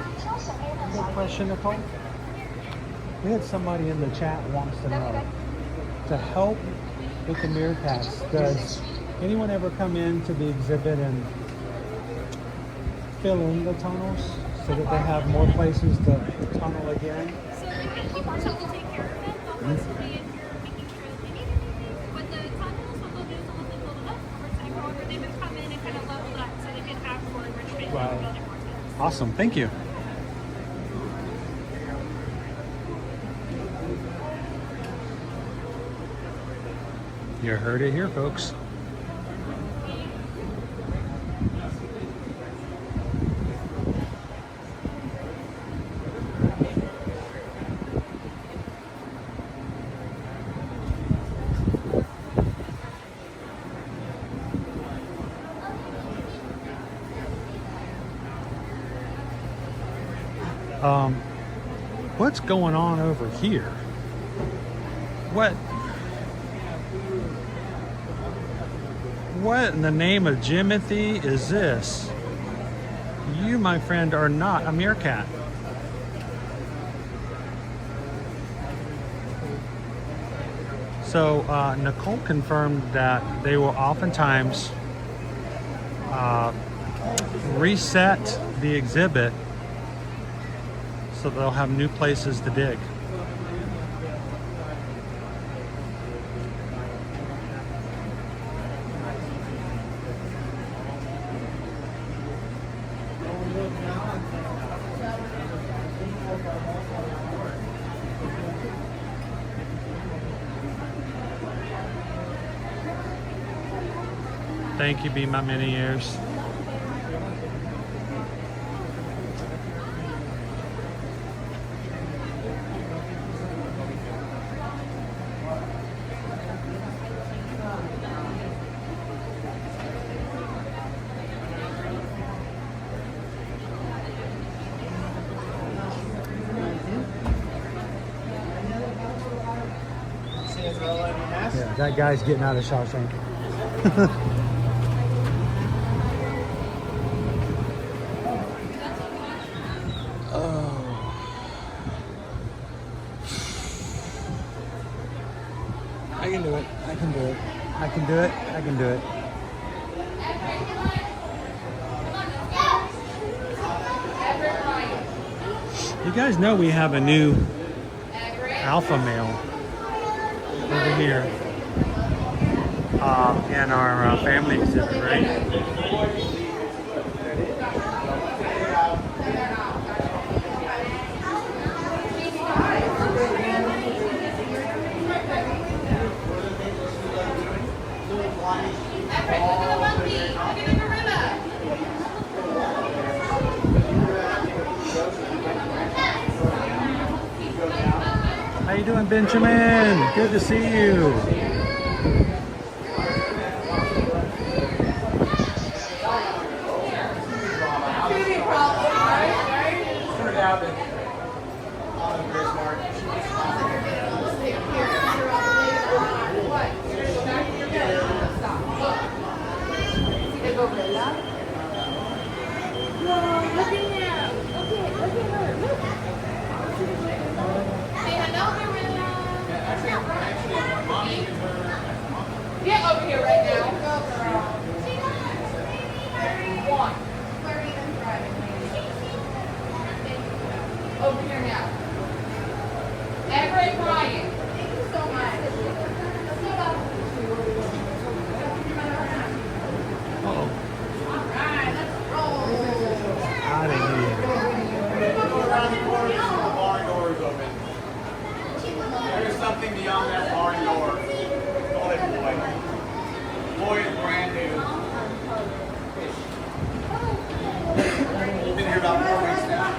F: good question, Nicole. We had somebody in the chat wants to know, to help with the Meerkats, does anyone ever come into the exhibit and fill in the tunnels so that they have more places to tunnel again?
E: So like the people who take care of it, they'll constantly in here making sure that they need anything. But the tunnels, what they'll do is they'll let them build it up over time. However, they would come in and kind of level that so they can have more enrichment
F: Right.
E: and building more tunnels.
F: Awesome, thank you. You heard it here, folks. What's going on over here? What in the name of Jimothy is this? You, my friend, are not a meerkat. So Nicole confirmed that they will oftentimes reset the exhibit so they'll have new places to dig. Thank you, Be My Many Ears. Yeah, that guy's getting out of Shawshank. I can do it. I can do it. I can do it. I can do it. You guys know we have a new alpha male over here in our family exhibit, right? How you doing, Benjamin? Good to see you.
L: Get over here right now. Go, girl. One. Over here now. Everett Bryant. Thank you so much.
F: Uh-oh.
L: All right, let's roll.
F: Out of here.
H: Around the corner, the barn door is open. There's something beyond that barn door. Oh, it's boy. Boy is brand new. We've been here about 4 weeks now.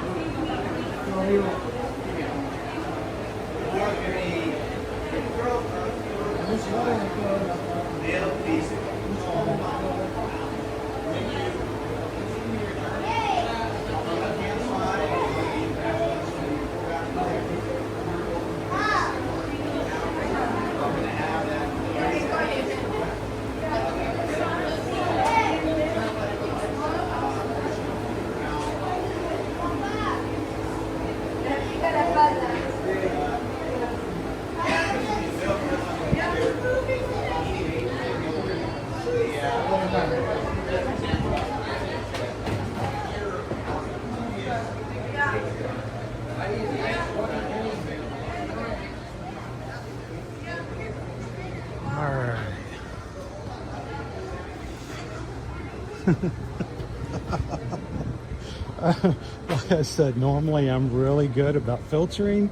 H: More than a little piece.
F: Like I said, normally I'm really good about filtering.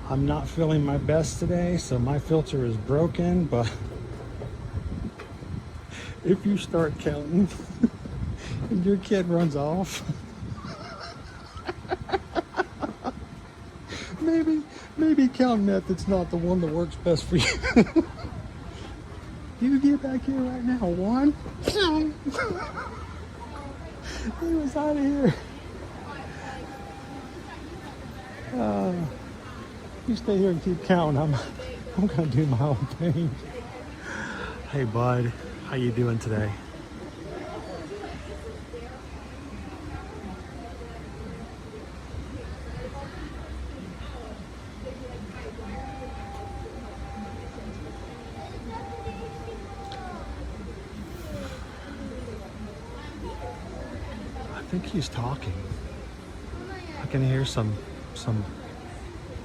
F: I'm not feeling my best today, so my filter is broken, but if you start counting and your kid runs off, maybe count method's not the one that works best for you. You get back here right now. 1. He was out of here. You stay here and keep counting. I'm gonna do my own thing. Hey bud, how you doing today? I think he's talking. I can hear some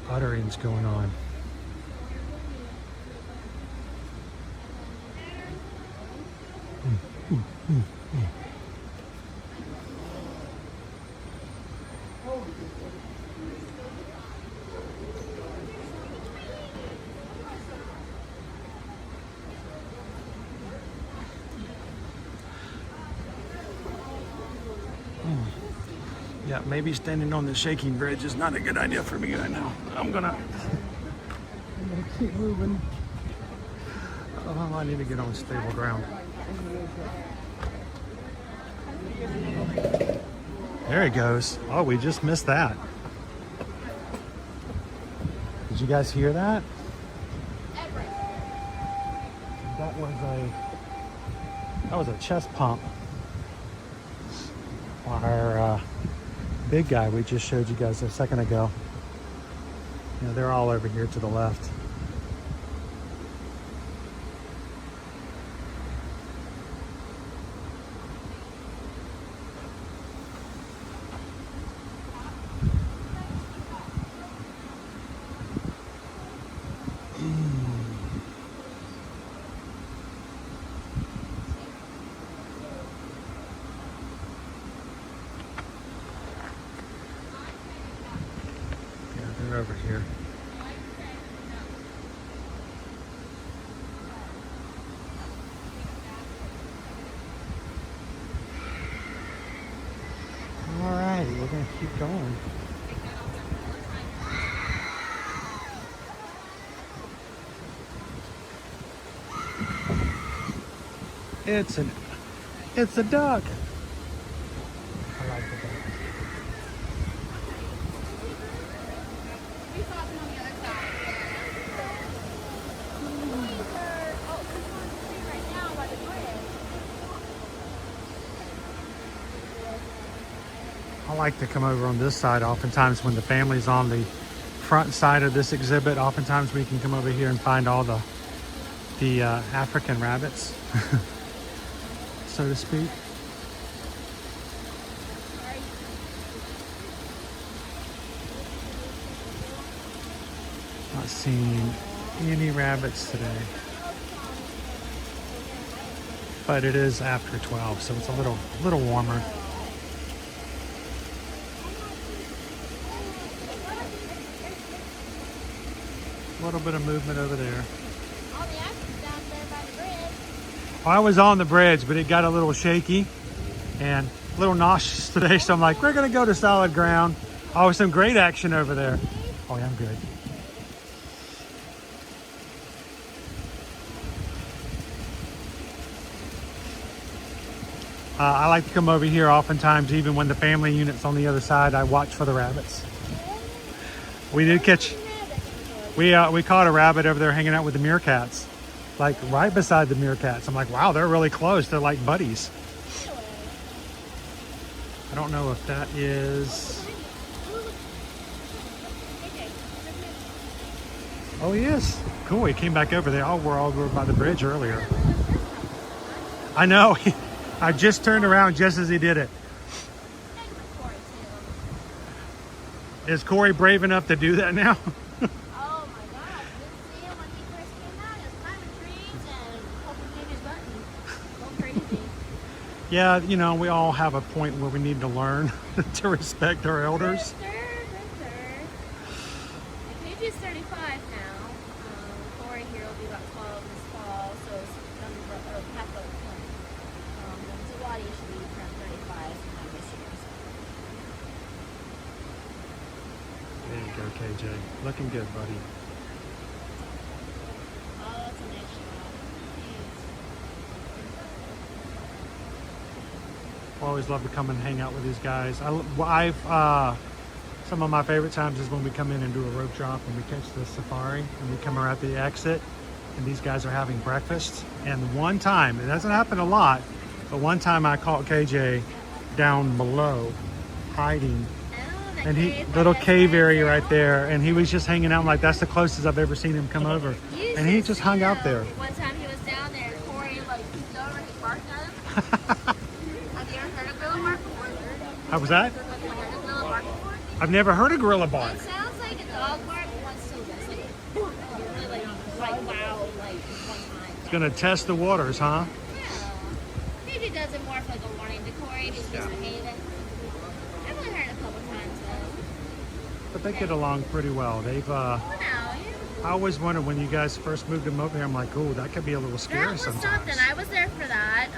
F: utterings going on.
A: Yeah, maybe standing on the shaking bridge is not a good idea for me right now. I'm gonna keep moving. Oh, I need to get on stable ground. There he goes. Oh, we just missed that. Did you guys hear that? That was a chest pump. Our big guy we just showed you guys a second ago. You know, they're all over here to the left. Over here. All right, we're gonna keep going. It's a duck. I like the duck. I like to come over on this side oftentimes when the family's on the front side of this exhibit. Oftentimes we can come over here and find all the African rabbits, so to speak. Not seeing any rabbits today, but it is after 12, so it's a little warmer. A little bit of movement over there.
E: All the action's down there by the bridge.
A: Well, I was on the bridge, but it got a little shaky and a little nauseous today, so I'm like, we're gonna go to solid ground. Oh, some great action over there. Oh yeah, I'm good. I like to come over here oftentimes, even when the family unit's on the other side. I watch for the rabbits. We did catch. We caught a rabbit over there hanging out with the meerkats, like right beside the meerkats. I'm like, wow, they're really close. They're like buddies. I don't know if that is. Oh, he is. Cool. He came back over. They all were all over by the bridge earlier. I know. I just turned around just as he did it. Is Corey brave enough to do that now? Yeah, you know, we all have a point where we need to learn to respect our elders.
E: KJ's 35 now. Corey here will be about 12 this fall, so it's half of Zawadi should be around 35 sometime this year.
A: There you go, KJ. Looking good, buddy.
E: Oh, that's a nice shot.
A: I always love to come and hang out with these guys. Some of my favorite times is when we come in and do a rope drop and we catch the safari and we come around the exit and these guys are having breakfast. And one time, it doesn't happen a lot, but one time I caught KJ down below hiding. And little cave area right there, and he was just hanging out. Like, that's the closest I've ever seen him come over. And he just hung out there.
E: One time he was down there, Corey peeked over and he barked at him. Have you ever heard a gorilla bark before?
A: How was that?
E: Have you heard a gorilla bark before?
A: I've never heard a gorilla bark.
E: It sounds like a dog bark, but one so does it. Really like wow, like one time.
A: It's gonna test the waters, huh?
E: Yeah. Maybe does it more for like a warning to Corey if he's misbehaving. I've only heard it a couple times though.
A: But they get along pretty well. They've
E: Well, now, yeah.
F: I always wondered when you guys first moved them over here, I'm like, oh, that could be a little scary
E: That was
F: sometimes.
E: something. I was there for that.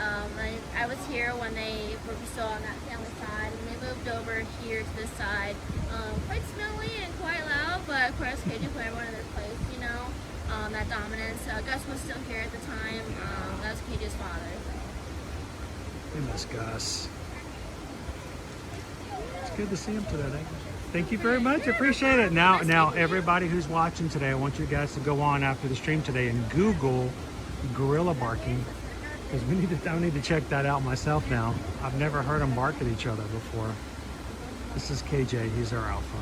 E: I was here when they were still on that family side, and they moved over here to this side. Quite smelly and quite loud, but of course, KJ put everyone in their place, you know. That dominance. Gus was still here at the time. That was KJ's father.
F: We miss Gus. It's good to see him today. Thank you very much. Appreciate it. Now, everybody who's watching today, I want you guys to go on after the stream today and Google gorilla barking, because I need to check that out myself now. I've never heard them bark at each other before. This is KJ. He's our alpha.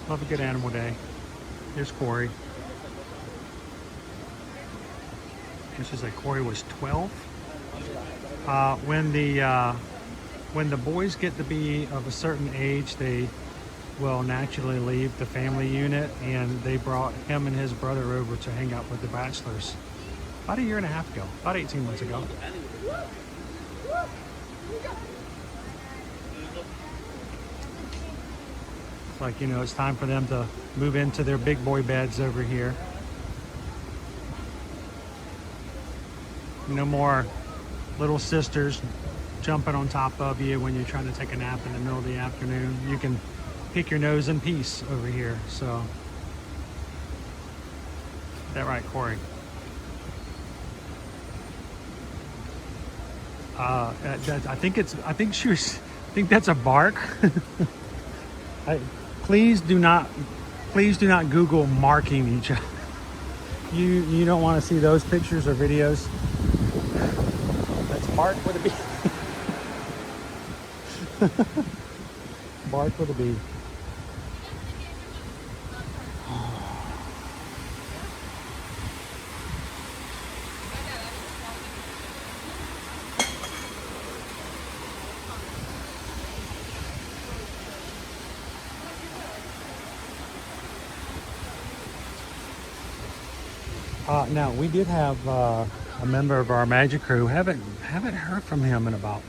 F: Love a good animal day. Here's Corey. This is like Corey was 12. When the boys get to be of a certain age, they will naturally leave the family unit, and they brought him and his brother over to hang out with the bachelors about a year and a half ago, about 18 months ago. Like, you know, it's time for them to move into their big boy beds over here. No more little sisters jumping on top of you when you're trying to take a nap in the middle of the afternoon. You can pick your nose in peace over here. So, is that right, Corey? I think that's a bark. Please do not Google marking each other. You don't want to see those pictures or videos. That's bark with a B. Bark with a B. Now we did have a member of our magic crew. Haven't heard from him in about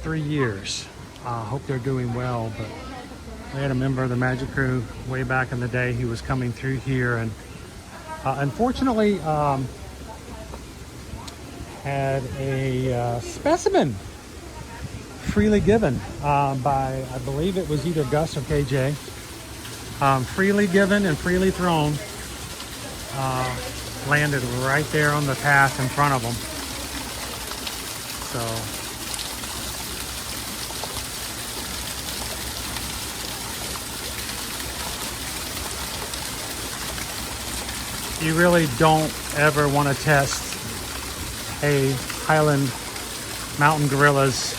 F: 3 years. Hope they're doing well. But we had a member of the magic crew way back in the day. He was coming through here, and unfortunately had a specimen freely given by, I believe it was either Gus or KJ. Freely given and freely thrown. Landed right there on the path in front of them. So you really don't ever want to test a Highland mountain gorilla's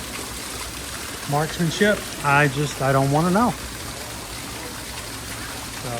F: marksmanship. I don't want to know. So.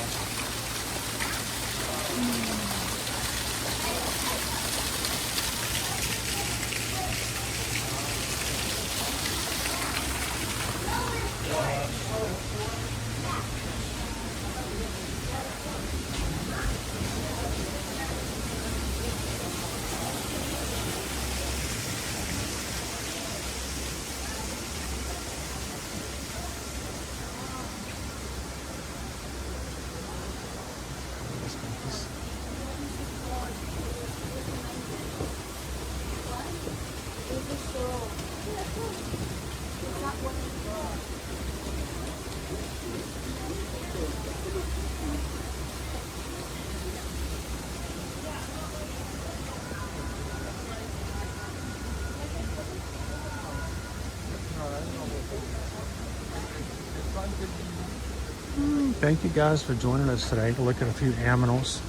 F: Thank you guys for joining us today to look at a few animals.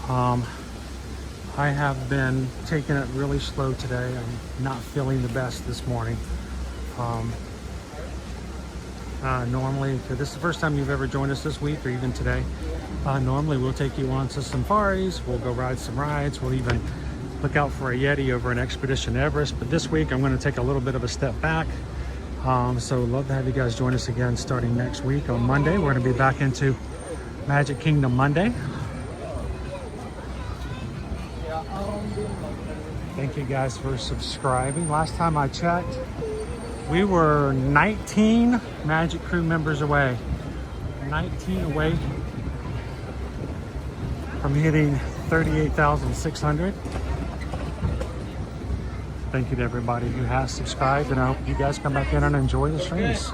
F: I have been taking it really slow today. I'm not feeling the best this morning. Normally, if this is the first time you've ever joined us this week or even today, normally we'll take you on to safaris, we'll go ride some rides, we'll even look out for a Yeti over an Expedition Everest. But this week I'm going to take a little bit of a step back. So love to have you guys join us again starting next week on Monday. We're going to be back into Magic Kingdom Monday. Thank you guys for subscribing. Last time I checked, we were 19 Magic Crew members away. 19 away from hitting 38,600. Thank you to everybody who has subscribed, and I hope you guys come back in and enjoy the streams.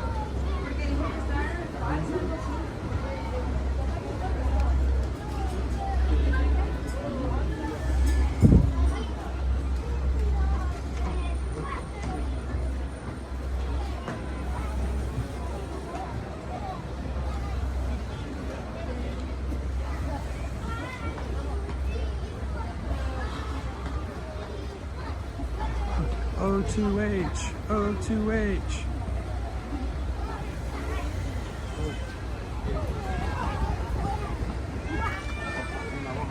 F: O2H, O2H.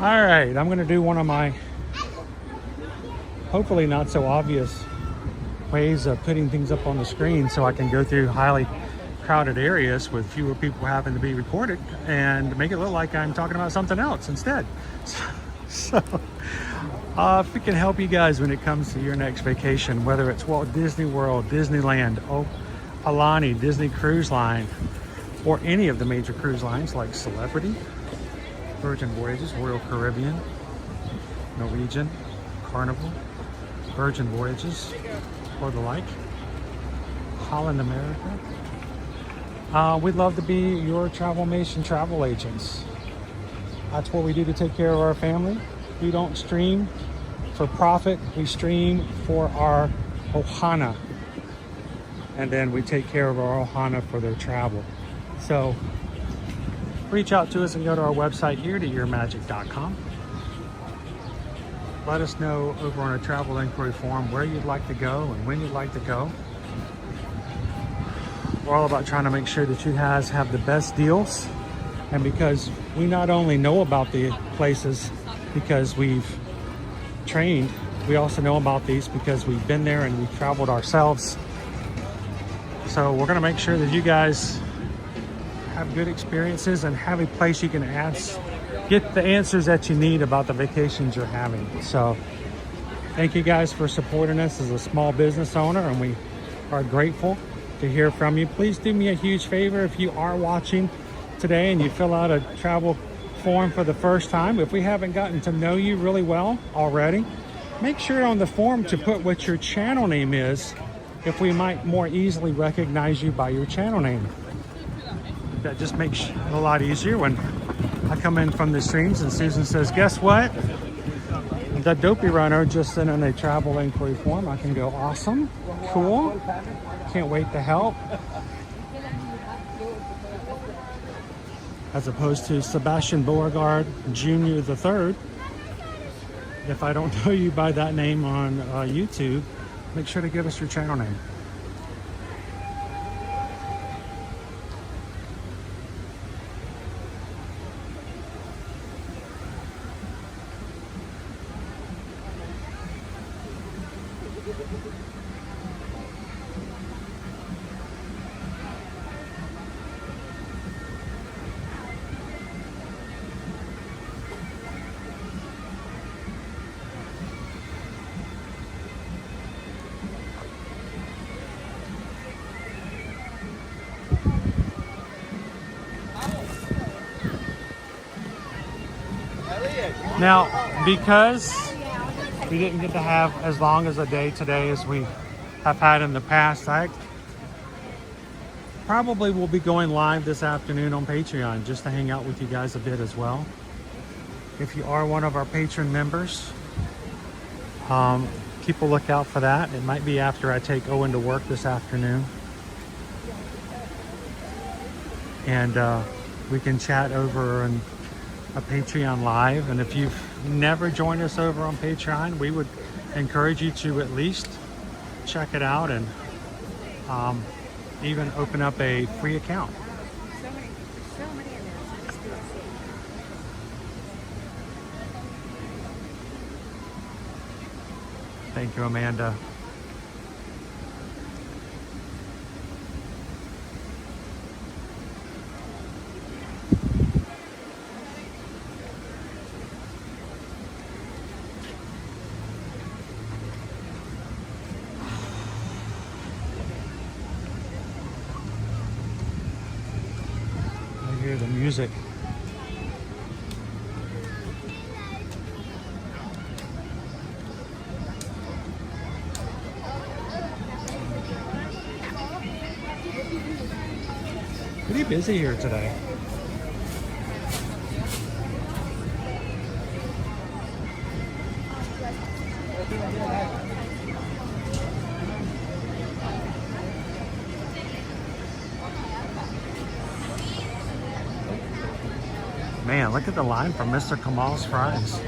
F: All right, I'm gonna do one of my hopefully not so obvious ways of putting things up on the screen so I can go through highly crowded areas with fewer people having to be recorded and make it look like I'm talking about something else instead. So if it can help you guys when it comes to your next vacation, whether it's Walt Disney World, Disneyland, Alani, Disney Cruise Line, or any of the major cruise lines like Celebrity, Virgin Voyages, Royal Caribbean, Norwegian, Carnival, Virgin Voyages, or the like, Holland America. We'd love to be your Travelmation travel agents. That's what we do to take care of our family. We don't stream for profit. We stream for our ohana. And then we take care of our ohana for their travel. So reach out to us and go to our website, eartoearmagic.com. Let us know over on a travel inquiry form where you'd like to go and when you'd like to go. We're all about trying to make sure that you guys have the best deals. And because we not only know about the places because we've trained, we also know about these because we've been there and we've traveled ourselves. So we're going to make sure that you guys have good experiences and have a place you can get the answers that you need about the vacations you're having. So thank you guys for supporting us as a small business owner, and we are grateful to hear from you. Please do me a huge favor if you are watching today and you fill out a travel form for the first time. If we haven't gotten to know you really well already, make sure on the form to put what your channel name is, if we might more easily recognize you by your channel name. That just makes it a lot easier when I come in from the streams and Susan says, guess what? The Dopey Runner just sent in a travel inquiry form. I can go, awesome, cool, can't wait to help. As opposed to Sebastian Beauregard Jr. the Third. If I don't know you by that name on YouTube, make sure to give us your channel name. Now, because we didn't get to have as long as a day today as we have had in the past, I probably will be going live this afternoon on Patreon just to hang out with you guys a bit as well. If you are one of our patron members, keep a lookout for that. It might be after I take Owen to work this afternoon. And we can chat over and a Patreon live. And if you've never joined us over on Patreon, we would encourage you to at least check it out and even open up a free account.
L: So many announcements.
F: Thank you, Amanda. hear the music. Pretty busy here today. Man, look at the line for Mr. Kamal's fries.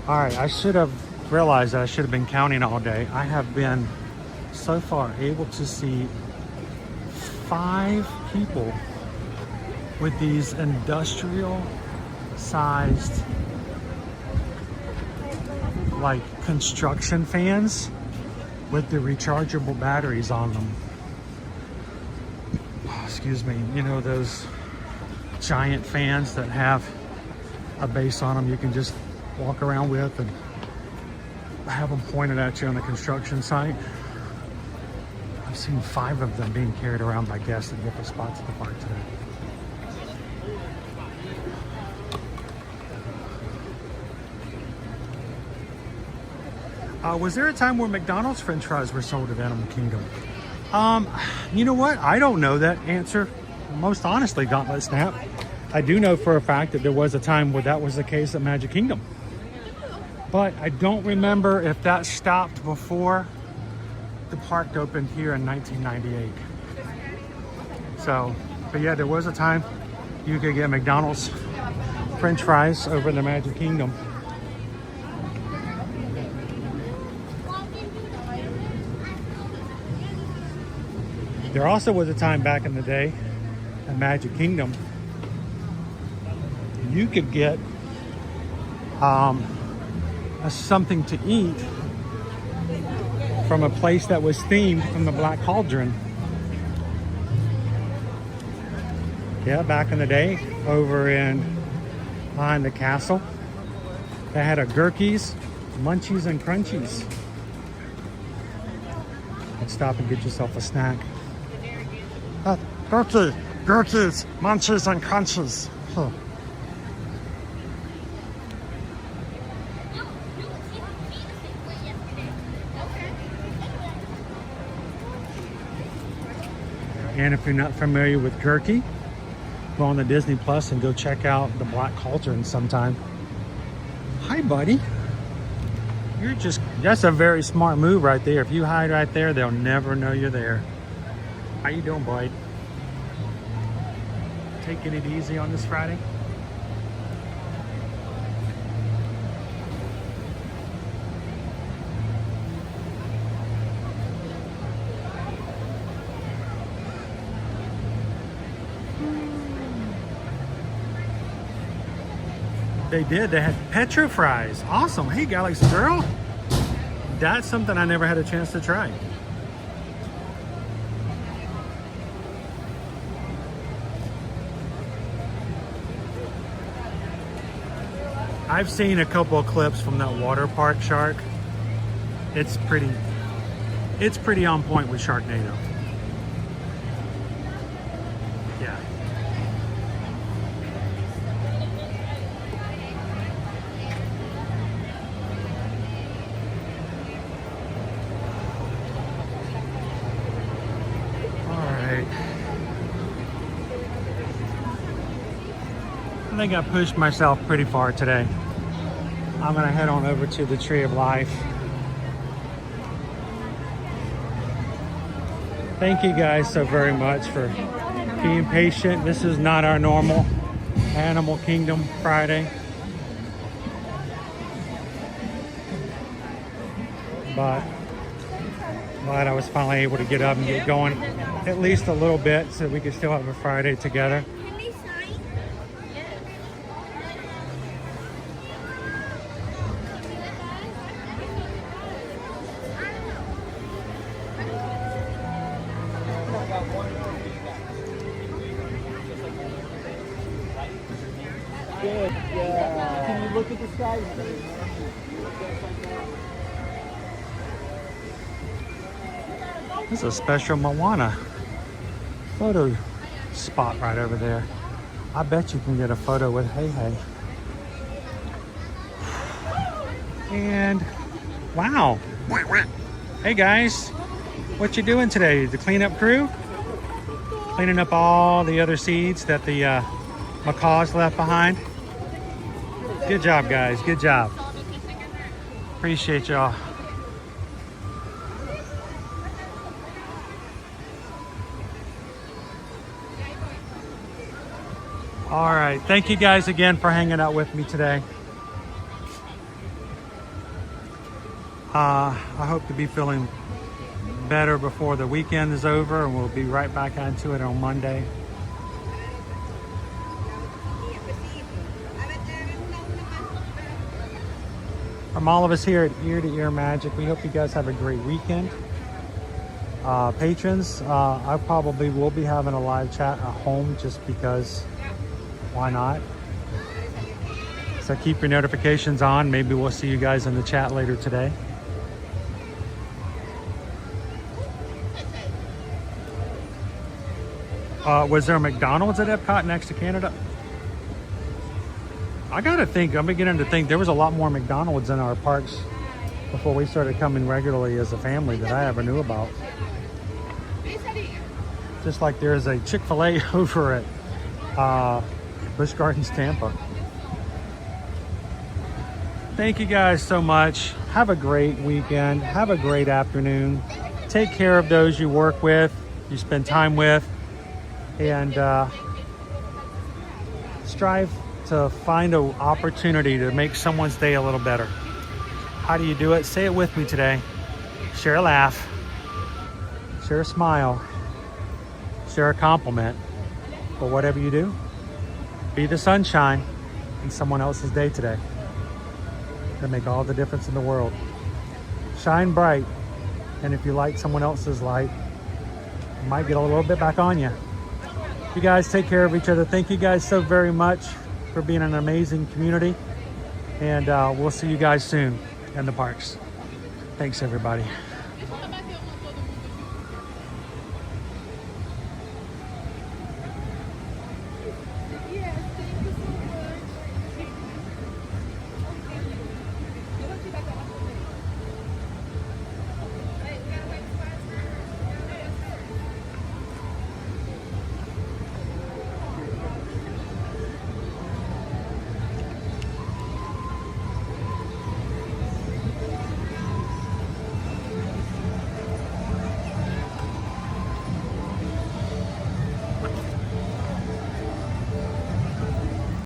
F: All right, I should have realized that I should have been counting all day. I have been so far able to see 5 people with these industrial sized like construction fans with the rechargeable batteries on them. Oh, excuse me, you know those giant fans that have a base on them you can just walk around with and have them pointed at you on the construction site. I've seen 5 of them being carried around by guests at different spots at the park today. Was there a time where McDonald's French fries were sold at Animal Kingdom? You know what? I don't know that answer. Most honestly, Gauntlet Snap. I do know for a fact that there was a time where that was the case at Magic Kingdom. But I don't remember if that stopped before the park opened here in 1998. So, but yeah, there was a time you could get McDonald's French fries over in the Magic Kingdom. There also was a time back in the day at Magic Kingdom you could get something to eat from a place that was themed from the Black Cauldron. Yeah, back in the day, over in behind the castle, they had a Gurkies, Munchies, and Crunchies. And stop and get yourself a snack. Gurkies, Munchies, and Crunchies. Huh. And if you're not familiar with Gurky, go on the Disney Plus and go check out the Black Cauldron sometime. Hi, buddy. That's a very smart move right there. If you hide right there, they'll never know you're there. How you doing, bud? Taking it easy on this Friday? They did. They had Petro fries. Awesome. Hey, Galaxy Girl. That's something I never had a chance to try. I've seen a couple of clips from that water park shark. It's pretty on point with Sharknado. Yeah. I think I pushed myself pretty far today. I'm gonna head on over to the Tree of Life. Thank you guys so very much for being patient. This is not our normal Animal Kingdom Friday. But glad I was finally able to get up and get going at least a little bit so we could still have a Friday together. good. Yeah. Can you look at the sky? There's a special Moana photo spot right over there. I bet you can get a photo with Hey Hey. And wow. Hey guys, what you doing today? The cleanup crew? Cleaning up all the other seeds that the macaws left behind. Good job, guys. Good job. Appreciate y'all. All right. Thank you guys again for hanging out with me today. I hope to be feeling better before the weekend is over, and we'll be right back into it on Monday. From all of us here at Ear to Ear Magic, we hope you guys have a great weekend. Patrons, I probably will be having a live chat at home just because, why not? So keep your notifications on. Maybe we'll see you guys in the chat later today. Was there a McDonald's at Epcot next to Canada? I gotta think, I'm beginning to think there was a lot more McDonald's in our parks before we started coming regularly as a family that I ever knew about. Just like there's a Chick-fil-A over at Busch Gardens, Tampa. Thank you guys so much. Have a great weekend. Have a great afternoon. Take care of those you work with, you spend time with, and strive to find an opportunity to make someone's day a little better. How do you do it? Say it with me today. Share a laugh, share a smile, share a compliment. But whatever you do, be the sunshine in someone else's day today. It'll make all the difference in the world. Shine bright, and if you light someone else's light, it might get a little bit back on you. You guys take care of each other. Thank you guys so very much for being an amazing community, and we'll see you guys soon in the parks. Thanks, everybody.